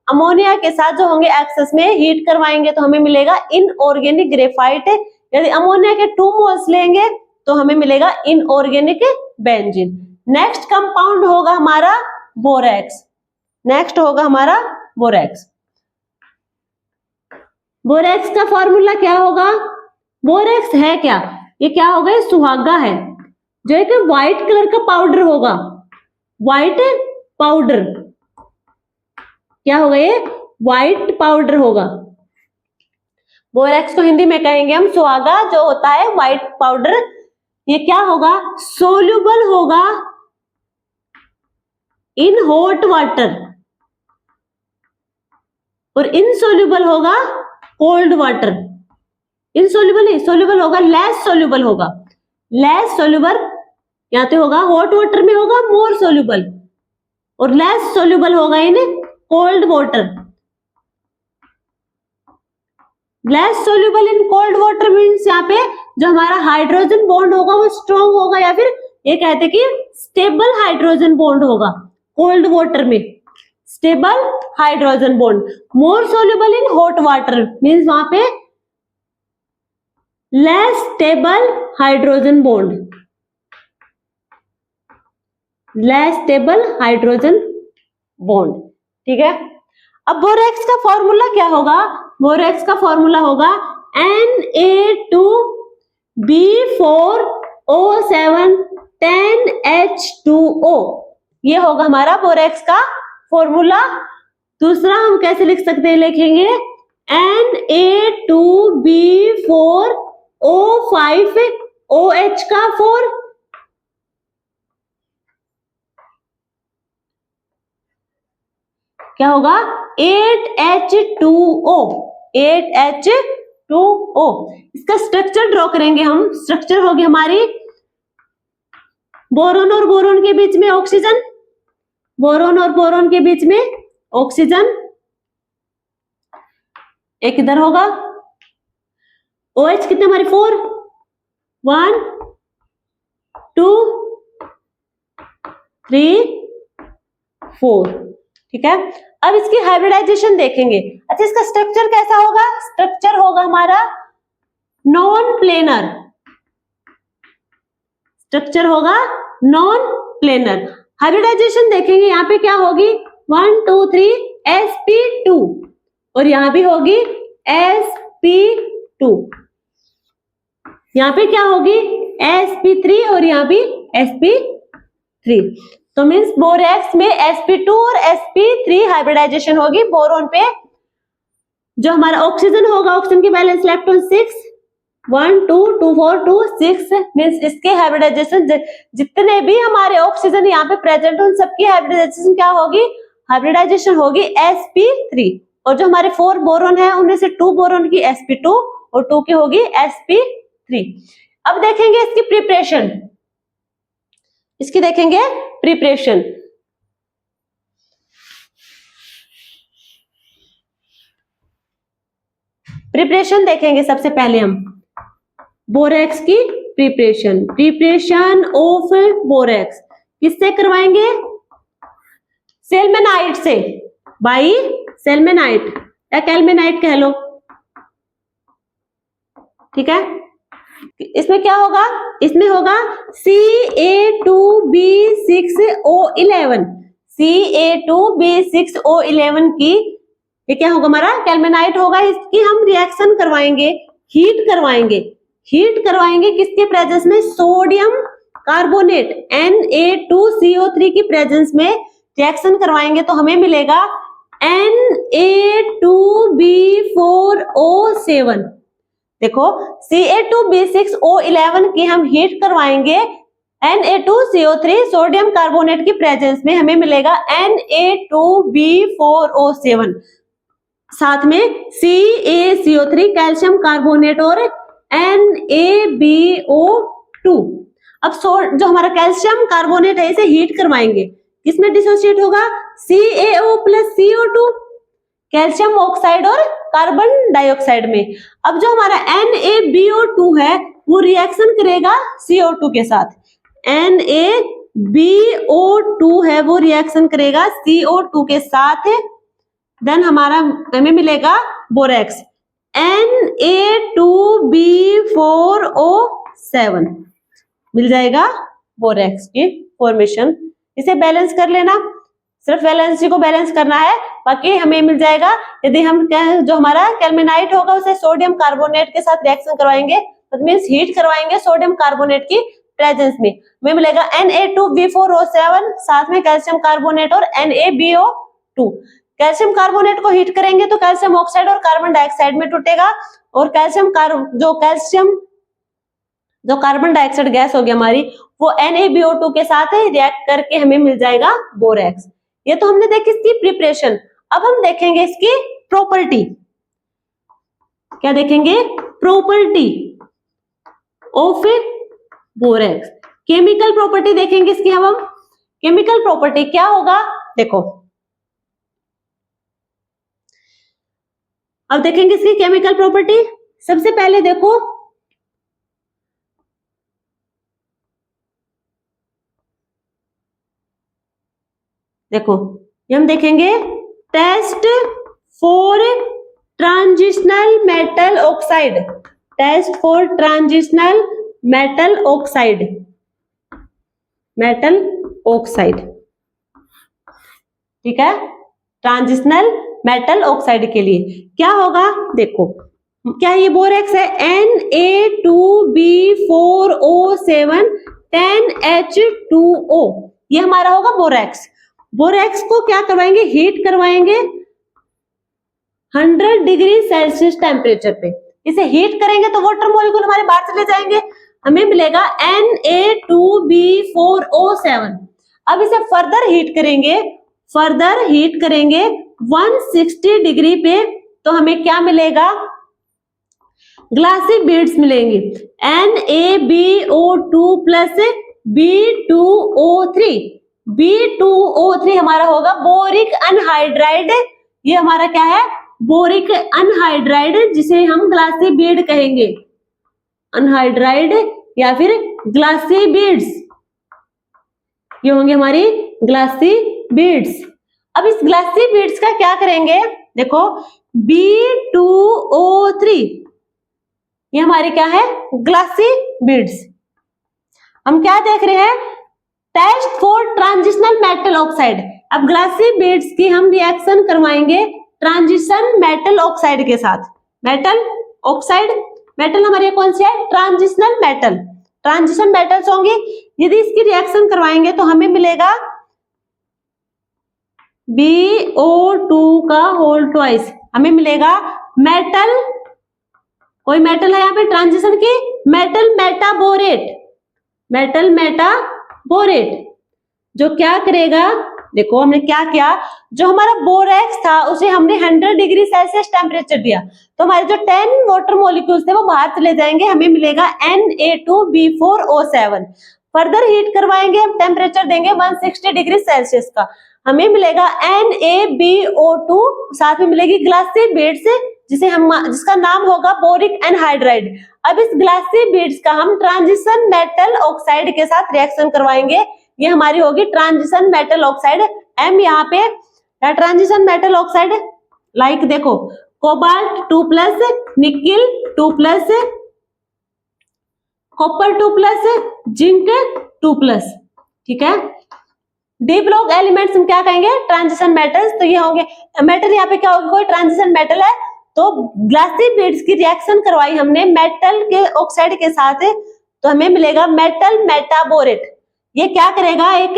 अमोनिया के साथ जो होंगे एक्सेस में हीट करवाएंगे तो हमें मिलेगा इनऑर्गेनिक ग्रेफाइट। यदि अमोनिया के 2 मोल्स लेंगे तो हमें मिलेगा इनऑर्गेनिक बेंजीन। नेक्स्ट कंपाउंड होगा हमारा बोरेक्स, नेक्स्ट होगा हमारा बोरेक्स। बोरेक्स का फॉर्मूला क्या होगा, बोरेक्स है क्या, ये क्या होगा, ये सुहागा है जो एक व्हाइट कलर का पाउडर होगा, व्हाइट पाउडर, क्या होगा, ये व्हाइट पाउडर होगा। बोरेक्स को हिंदी में कहेंगे हम सुहागा, जो होता है व्हाइट पाउडर। ये क्या होगा, सोल्यूबल होगा इन हॉट वाटर और इनसोल्यूबल होगा कोल्ड वाटर। इनसोल्यूबल नहीं, सोल्यूबल होगा, लेस सोल्यूबल होगा, लेस सोल्यूबल यहाँ पे होगा हॉट वाटर में होगा मोर सोल्यूबल, और लेस सोल्यूबल होगा in cold water. Less soluble in cold water means यहाँ पे जो हमारा हाइड्रोजन बॉन्ड होगा वो स्ट्रॉन्ग होगा, या फिर ये कहते हैं कि स्टेबल हाइड्रोजन बॉन्ड होगा कोल्ड वाटर में, stable hydrogen bond. More soluble in hot water means वहां पे less stable hydrogen bond, less stable hydrogen bond. ठीक है, अब बोरेक्स का फॉर्मूला क्या होगा, बोरेक्स का फॉर्मूला होगा Na2B4O7 10H2O, ये होगा हमारा बोरेक्स का फॉर्मूला। दूसरा हम कैसे लिख सकते हैं, लिखेंगे Na2B4O5OH का 4, क्या होगा 8H2O, 8H2O। इसका स्ट्रक्चर ड्रॉ करेंगे हम, स्ट्रक्चर होगी हमारी बोरोन और बोरोन के बीच में ऑक्सीजन, बोरोन और बोरोन के बीच में ऑक्सीजन, एक इधर होगा OH कितने हमारे 4, 1 2 3 4। ठीक है, अब इसकी हाइब्रिडाइजेशन देखेंगे। अच्छा, इसका स्ट्रक्चर कैसा होगा, स्ट्रक्चर होगा हमारा नॉन प्लेनर, स्ट्रक्चर होगा नॉन प्लेनर। हाइब्रिडाइजेशन देखेंगे, यहाँ पे क्या होगी 1 2 3 sp2 और यहाँ भी होगी sp2, यहाँ पे क्या होगी sp3 और यहाँ भी sp3। तो मीन्स बोरेक्स में sp2 और sp3 हाइब्रिडाइजेशन होगी। बोरोन पे जो हमारा ऑक्सीजन होगा, ऑक्सीजन की बैलेंस इलेक्ट्रॉन 6 1 2 2 4 2 6 मीन्स इसके हाइब्रिडाइजेशन जितने भी हमारे ऑक्सीजन यहाँ पे प्रेजेंट उन सबकी हाइब्रिडाइजेशन क्या होगी, हाइब्रिडाइजेशन होगी sp3। और जो हमारे 4 बोरोन है उनमें से 2 बोरोन की sp2 और 2 की होगी sp3। अब देखेंगे इसकी प्रिपरेशन, इसकी देखेंगे प्रिपरेशन। प्रिपरेशन देखेंगे सबसे पहले हम बोरेक्स की प्रिपरेशन, प्रिपरेशन ऑफ बोरेक्स किससे करवाएंगे, सेल्मेनाइट से, बाई सेल्मेनाइट या कैल्मेनाइट कह लो। ठीक है, इसमें क्या होगा, इसमें होगा Ca2B6O11, Ca2B6O11 की ये क्या होगा हमारा कैल्मेनाइट होगा। इसकी हम रिएक्शन करवाएंगे, हीट करवाएंगे, हीट करवाएंगे किसके प्रेजेंस में, सोडियम कार्बोनेट Na2CO3 की प्रेजेंस में रिएक्शन करवाएंगे तो हमें मिलेगा Na2B4O7। देखो Ca2B6O11 की हम हीट करवाएंगे Na2CO3 सोडियम कार्बोनेट की प्रेजेंस में, हमें मिलेगा Na2B4O7। साथ में CaCO3 कैल्शियम कार्बोनेट और NaBO2। अब जो हमारा कैल्शियम कार्बोनेट है इसे हीट करवाएंगे, किसमें डिसोसिएट होगा? CaO plus CO2, calcium oxide और कार्बन डाइऑक्साइड में। अब जो हमारा NaBO2 है वो रिएक्शन करेगा CO2 के साथ। NaBO2 है वो रिएक्शन करेगा CO2 के साथ, देन हमारा हमें मिलेगा बोरेक्स Na2B4O7 मिल जाएगा बोरेक्स की फॉर्मेशन। इसे बैलेंस कर लेना, सिर्फ वैलेंसी को बैलेंस करना है, बाकी हमें मिल जाएगा। यदि हम जो हमारा कैल्मिनाइट होगा उसे सोडियम कार्बोनेट के साथ रिएक्शन करवाएंगे, तो मींस हीट करवाएंगे सोडियम कार्बोनेट की प्रेजेंस में, हमें मिलेगा Na2B4O7 साथ में कैल्शियम कार्बोनेट और NaBO2। कैल्शियम कार्बोनेट को हीट करेंगे तो कैल्शियम ऑक्साइड और कार्बन डाइऑक्साइड में टूटेगा, और जो कार्बन डाइऑक्साइड गैस होगी हमारी वो NaBO2 के साथ रिएक्ट करके हमें मिल जाएगा बोरेक्स। ये तो हमने देखी इसकी प्रिपरेशन। अब हम देखेंगे इसकी प्रॉपर्टी। क्या देखेंगे? Property of borax. Chemical property देखेंगे इसकी। हम केमिकल प्रॉपर्टी क्या होगा, देखो अब देखेंगे इसकी केमिकल प्रॉपर्टी। सबसे पहले देखो ये हम देखेंगे test for transitional metal oxide. Test for transitional metal oxide, metal oxide, ठीक है, ट्रांजिशनल मेटल ऑक्साइड के लिए क्या होगा? देखो क्या ये बोरेक्स है? Na2B4O7 10H2O, ये हमारा होगा बोरेक्स। बोरेक्स को क्या करवाएंगे? हीट करवाएंगे 100 डिग्री सेल्सियस टेम्परेचर पे। इसे हीट करेंगे तो वाटर मॉलिक्यूल हमारे बाहर चले जाएंगे, हमें मिलेगा Na2B4O7। अब इसे फर्दर हीट करेंगे 160 डिग्री पे, तो हमें क्या मिलेगा? ग्लासी बीड्स मिलेंगे NaBO2 प्लस B2O3। B2O3 हमारा होगा बोरिक अनहाइड्राइड। ये हमारा क्या है? बोरिक अनहाइड्राइड, जिसे हम ग्लासी बीड कहेंगे, अनहाइड्राइड या फिर ग्लासी बीड्स, ये होंगे हमारी ग्लासी बीड्स। अब इस ग्लासी बीड्स का क्या करेंगे? देखो B2O3 ये हमारे क्या है? Glassy beads. हम क्या देख रहे हैं? Test for transitional metal oxide. अब ग्लासी बीड्स की हम रिएक्शन करवाएंगे ट्रांजिशन मेटल ऑक्साइड के साथ। मेटल ऑक्साइड, मेटल हमारे कौन सी है? Transitional metal. ट्रांजिशन मेटल्स होंगे, यदि इसकी रिएक्शन करवाएंगे तो हमें मिलेगा BO2 का होल ट्वाइस, हमें मिलेगा मेटल, कोई मेटल है यहाँ पे ट्रांजिशन की, मेटल मेटाबोरेट, मेटल मेटाबोरेट, जो क्या करेगा? देखो हमने क्या किया, जो हमारा बोरेक्स था उसे हमने 100 डिग्री सेल्सियस टेम्परेचर दिया, तो हमारे जो 10 वाटर मॉलिक्यूल्स थे वो बाहर चले जाएंगे, हमें मिलेगा Na2B4O7। फर्दर हीट करवाएंगे, हम टेम्परेचर देंगे 160 डिग्री सेल्सियस का, हमें मिलेगा NaBO2, साथ में मिलेगी ग्लासी बीड्स जिसका नाम होगा बोरिक एनहाइड्राइड। अब इस ग्लासी बीड्स का हम ट्रांजिशन मेटल ऑक्साइड के साथ रिएक्शन करवाएंगे, ये हमारी होगी ट्रांजिशन मेटल ऑक्साइड। M यहाँ पे ट्रांजिशन मेटल ऑक्साइड, लाइक देखो कोबाल्ट 2+, निकिल 2+, कॉपर 2+, जिंक 2+, ठीक है। डी ब्लॉक एलिमेंट्स हम क्या कहेंगे? Transition metals. तो ये होंगे मेटल, यहाँ पे क्या होगा? कोई ट्रांजिशन मेटल है, तो ग्लासी बीड्स की रिएक्शन करवाई हमने मेटल के ऑक्साइड के साथ, तो हमें मिलेगा मेटल मेटाबोरेट। ये क्या करेगा? एक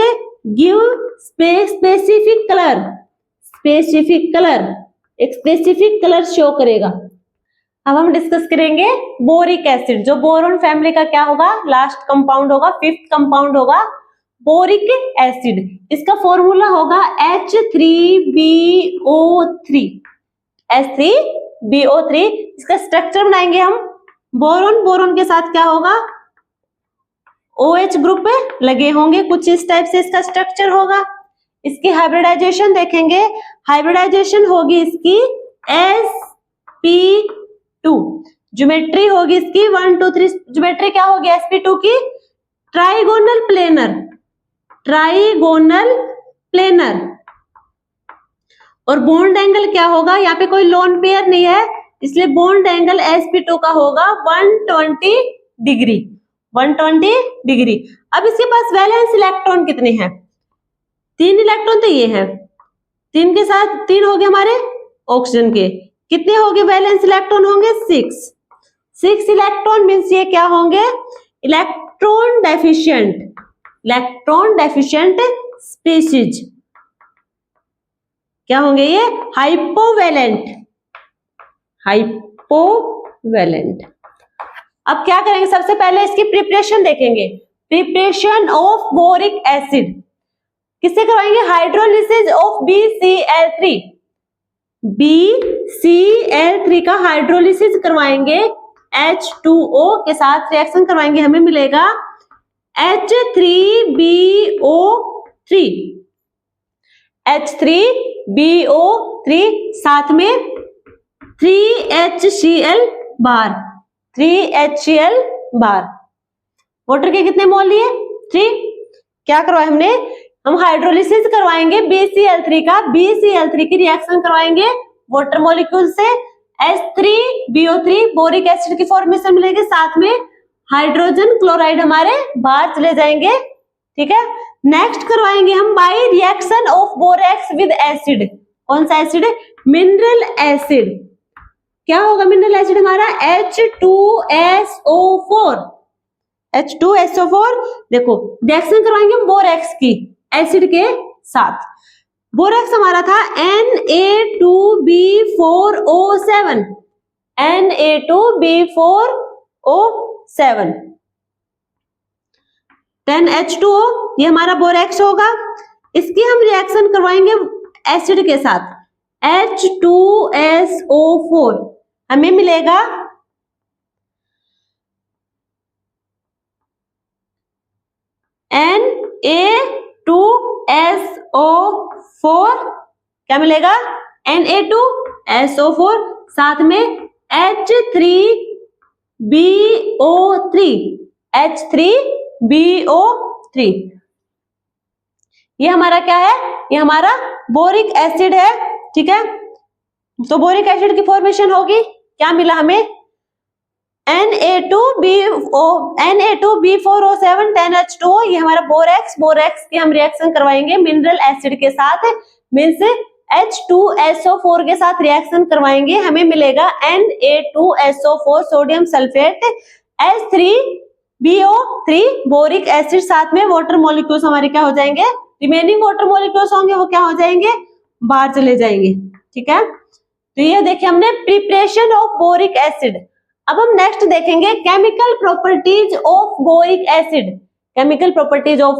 give specific colour, specific colour, एक स्पेसिफिक कलर शो करेगा। अब हम डिस्कस करेंगे बोरिक एसिड, जो बोरॉन फैमिली का क्या होगा, लास्ट कंपाउंड होगा, फिफ्थ कंपाउंड होगा बोरिक एसिड। इसका फॉर्मूला होगा H3BO3, H3BO3। इसका स्ट्रक्चर बनाएंगे हम, बोरॉन के साथ क्या होगा, OH ग्रुप लगे होंगे, कुछ इस टाइप से इसका स्ट्रक्चर होगा। इसकी हाइब्रिडाइजेशन देखेंगे, हाइब्रिडाइजेशन होगी इसकी sp2, ज्योमेट्री होगी इसकी 1 2 3, ज्योमेट्री क्या होगी sp2 की, ट्राइगोनल प्लेनर। और बॉन्ड एंगल क्या होगा, यहाँ पे कोई लोन पेयर नहीं है, इसलिए बॉन्ड एंगल sp2 का होगा 120 डिग्री। अब इसके पास वैलेंस इलेक्ट्रॉन कितने हैं, 3 इलेक्ट्रॉन तो ये है, 3 के साथ 3 हो गए हमारे ऑक्सीजन के, कितने हो गए वैलेंस इलेक्ट्रॉन होंगे 6 इलेक्ट्रॉन, मींस ये क्या होंगे, इलेक्ट्रॉन डेफिशिएंट स्पीशीज। क्या होंगे ये, हाइपोवैलेंट। अब क्या करेंगे, सबसे पहले इसकी प्रिपरेशन देखेंगे, प्रिपरेशन ऑफ बोरिक एसिड किससे करवाएंगे, हाइड्रोलिसिस ऑफ BCl3 का हाइड्रोलिसिस करवाएंगे, H2O के साथ रिएक्शन करवाएंगे, हमें मिलेगा H3BO3 साथ में 3HCl बार। वाटर के कितने मोल लिए, 3। क्या करवाए हमने, हम हाइड्रोलिसिस करवाएंगे BCl3 का, BCl3 की रिएक्शन करवाएंगे वाटर मॉलिक्यूल से, H3BO3 बोरिक एसिड की फॉर्मेशन मिलेगी, साथ में हाइड्रोजन क्लोराइड हमारे बाहर चले जाएंगे, ठीक है। नेक्स्ट करवाएंगे हम by reaction of borax with acid, कौन सा एसिड, मिनरल एसिड। क्या होगा मिनरल एसिड हमारा, H2SO4। देखो रिएक्शन करवाएंगे हम बोरेक्स की एसिड के साथ, बोरेक्स हमारा था Na2B4O7, Na2B4O7, 10H2O, ये हमारा बोरेक्स होगा। इसकी हम रिएक्शन करवाएंगे एसिड के साथ, H2SO4, हमें मिलेगा Na2SO4, क्या मिलेगा, Na2SO4, साथ में H3BO3, ये हमारा क्या है, ये हमारा बोरिक एसिड है, ठीक है। तो बोरिक एसिड की फॉर्मेशन होगी, क्या मिला हमें, Na2B4O7 10H2O, ये हमारा बोरेक्स की हम रिएक्शन करवाएंगे मिनरल एसिड के साथ, मींस H2SO4 के साथ रिएक्शन करवाएंगे, हमें मिलेगा Na2SO4 sodium sulphate, H3BO3 boric acid, साथ में वाटर मॉलिक्यूल्स हमारे क्या हो जाएंगे, रिमेनिंग वाटर मॉलिक्यूल्स होंगे वो क्या हो जाएंगे, बाहर चले जाएंगे, ठीक है। तो ये देखिए हमने प्रिपरेशन ऑफ बोरिक एसिड। अब हम नेक्स्ट देखेंगे chemical properties of boric acid, chemical properties of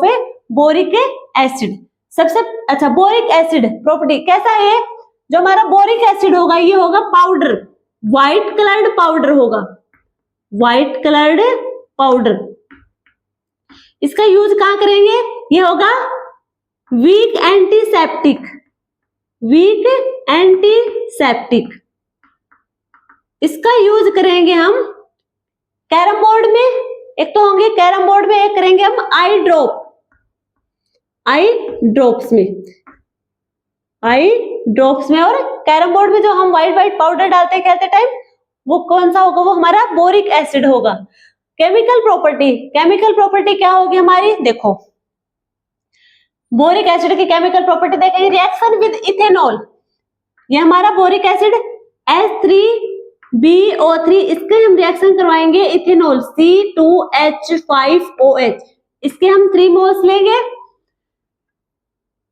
boric acid. सबसे अच्छा, बोरिक एसिड प्रॉपर्टी कैसा है, जो हमारा बोरिक एसिड होगा ये होगा पाउडर, व्हाइट कलर्ड पाउडर होगा, व्हाइट कलर्ड पाउडर। इसका यूज कहां करेंगे, ये होगा वीक एंटीसेप्टिक, इसका यूज करेंगे हम कैरम बोर्ड में, एक तो होंगे कैरम बोर्ड में, एक करेंगे हम आई ड्रॉप्स में, और कैरम बोर्ड में जो हम व्हाइट पाउडर डालते हैं खेलते टाइम, वो कौन सा होगा, वो हमारा बोरिक एसिड होगा। केमिकल प्रॉपर्टी क्या होगी हमारी, देखो बोरिक एसिड की केमिकल प्रॉपर्टी देखेंगे, रिएक्शन विद इथेनॉल, ये हमारा बोरिक एसिड H3BO3, इसके हम रिएक्शन करवाएंगे इथेनॉल C2H5OH, इसके हम 3 मोल्स लेंगे,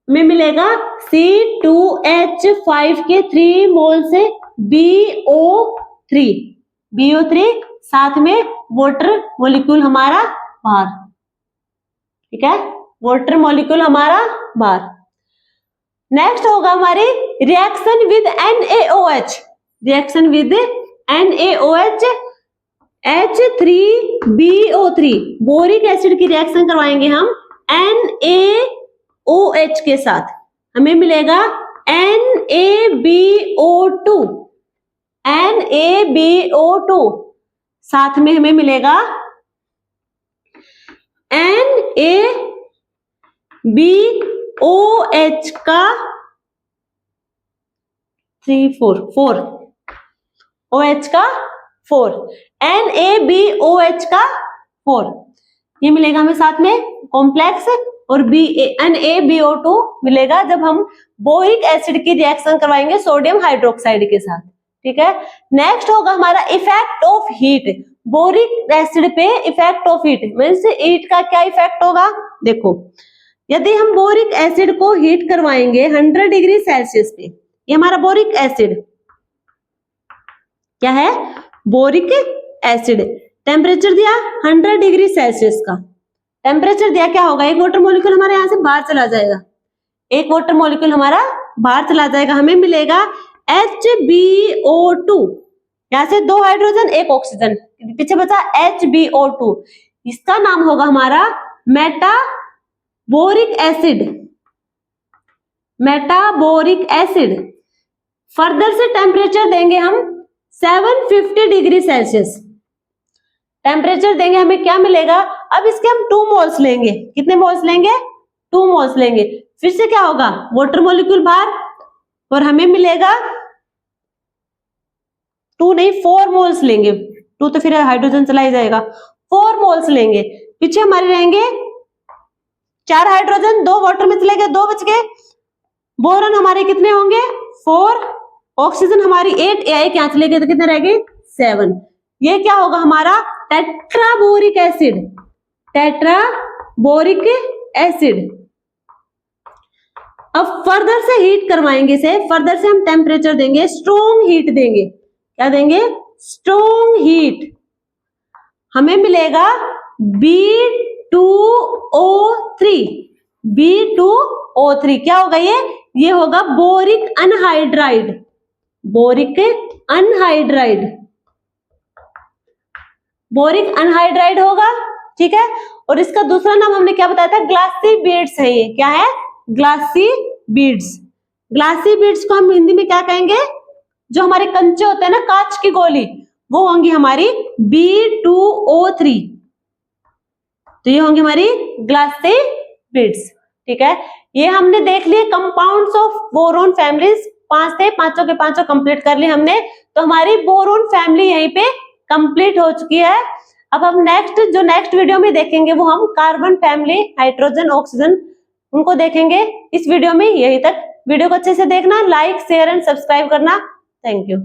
हमें मिलेगा C2H5 के 3 मोल से BO3 साथ में वाटर मॉलिक्यूल हमारा बाहर, ठीक है, वाटर मॉलिक्यूल हमारा बाहर। नेक्स्ट होगा हमारी reaction with NaOH, reaction with NaOH H3BO3, boric acid की रिएक्शन करवाएंगे हम NaOH के साथ, हमें मिलेगा NaBO2 साथ में हमें मिलेगा NaBOH का 4 OH का 4, NaBOH का 4, ये मिलेगा हमें साथ में कॉम्प्लेक्स, और NaBO2 मिलेगा जब हम बोरिक एसिड की रिएक्शन करवाएंगे सोडियम हाइड्रोक्साइड के साथ, ठीक है। नेक्स्ट होगा हमारा effect of heat, boric acid पे effect of heat means heat का क्या इफेक्ट होगा, देखो यदि हम बोरिक एसिड को हीट करवाएंगे 100 डिग्री सेल्सियस पे, ये हमारा बोरिक एसिड क्या है, बोरिक एसिड, टेम्परेचर दिया 100 डिग्री सेल्सियस का टेम्परेचर दिया, क्या होगा, एक वाटर मॉलिक्यूल हमारे यहाँ से बाहर चला जाएगा, एक वाटर मॉलिक्यूल हमारा बाहर चला जाएगा, हमें मिलेगा HbO2, यहाँ से 2 हाइड्रोजन 1 ऑक्सीजन, पीछे बचा HbO2, इसका नाम होगा हमारा मेटाबोरिक एसिड। फर्दर से टेम्परेचर देंगे हम 750 डिग्री सेल्सियस, टेम्परेचर देंगे, हमें क्या मिलेगा, अब इसके हम 2 मोल्स लेंगे, कितने मोल्स लेंगे, 2 मोल्स लेंगे, फिर से क्या होगा, वाटर मॉलिक्यूल बाहर, और हमें मिलेगा 2 नहीं 4 मोल्स लेंगे, 2 तो फिर हाइड्रोजन चला ही जाएगा, 4 मोल्स लेंगे, पीछे हमारे रहेंगे 4 हाइड्रोजन, 2 वाटर में चले गए, 2 बच गए, बोरॉन हमारे कितने होंगे 4, ऑक्सीजन हमारी 8, एक यहाँ चले गए तो कितने रह गए 7, ये क्या होगा हमारा टेट्राबोरिक एसिड। अब फर्दर से हीट करवाएंगे इसे, फर्दर से हम टेम्परेचर देंगे, स्ट्रॉन्ग हीट देंगे, क्या देंगे, स्ट्रॉन्ग हीट, हमें मिलेगा B2O3, क्या होगा ये होगा बोरिक अनहाइड्राइड होगा, ठीक है। और इसका दूसरा नाम हमने क्या बताया था, ग्लासी बीड्स है, ये क्या है, ग्लासी बीड्स को हम हिंदी में क्या कहेंगे, जो हमारे कंचे होते हैं ना कांच की गोली, वो होंगी हमारी B2O3, तो ये होंगी हमारी ग्लासी बीड्स, ठीक है। ये हमने देख लिए कंपाउंड्स ऑफ बोरोन फैमिलीज, 5 थे, पांचों के पांचों कंप्लीट कर लिए हमने, तो हमारी बोरोन फैमिली यहीं पे कंप्लीट हो चुकी है। अब हम नेक्स्ट वीडियो में देखेंगे वो हम कार्बन फैमिली, हाइड्रोजन, ऑक्सीजन, उनको देखेंगे इस वीडियो में। यहीं तक, वीडियो को अच्छे से देखना, लाइक शेयर एंड सब्सक्राइब करना। Thank you.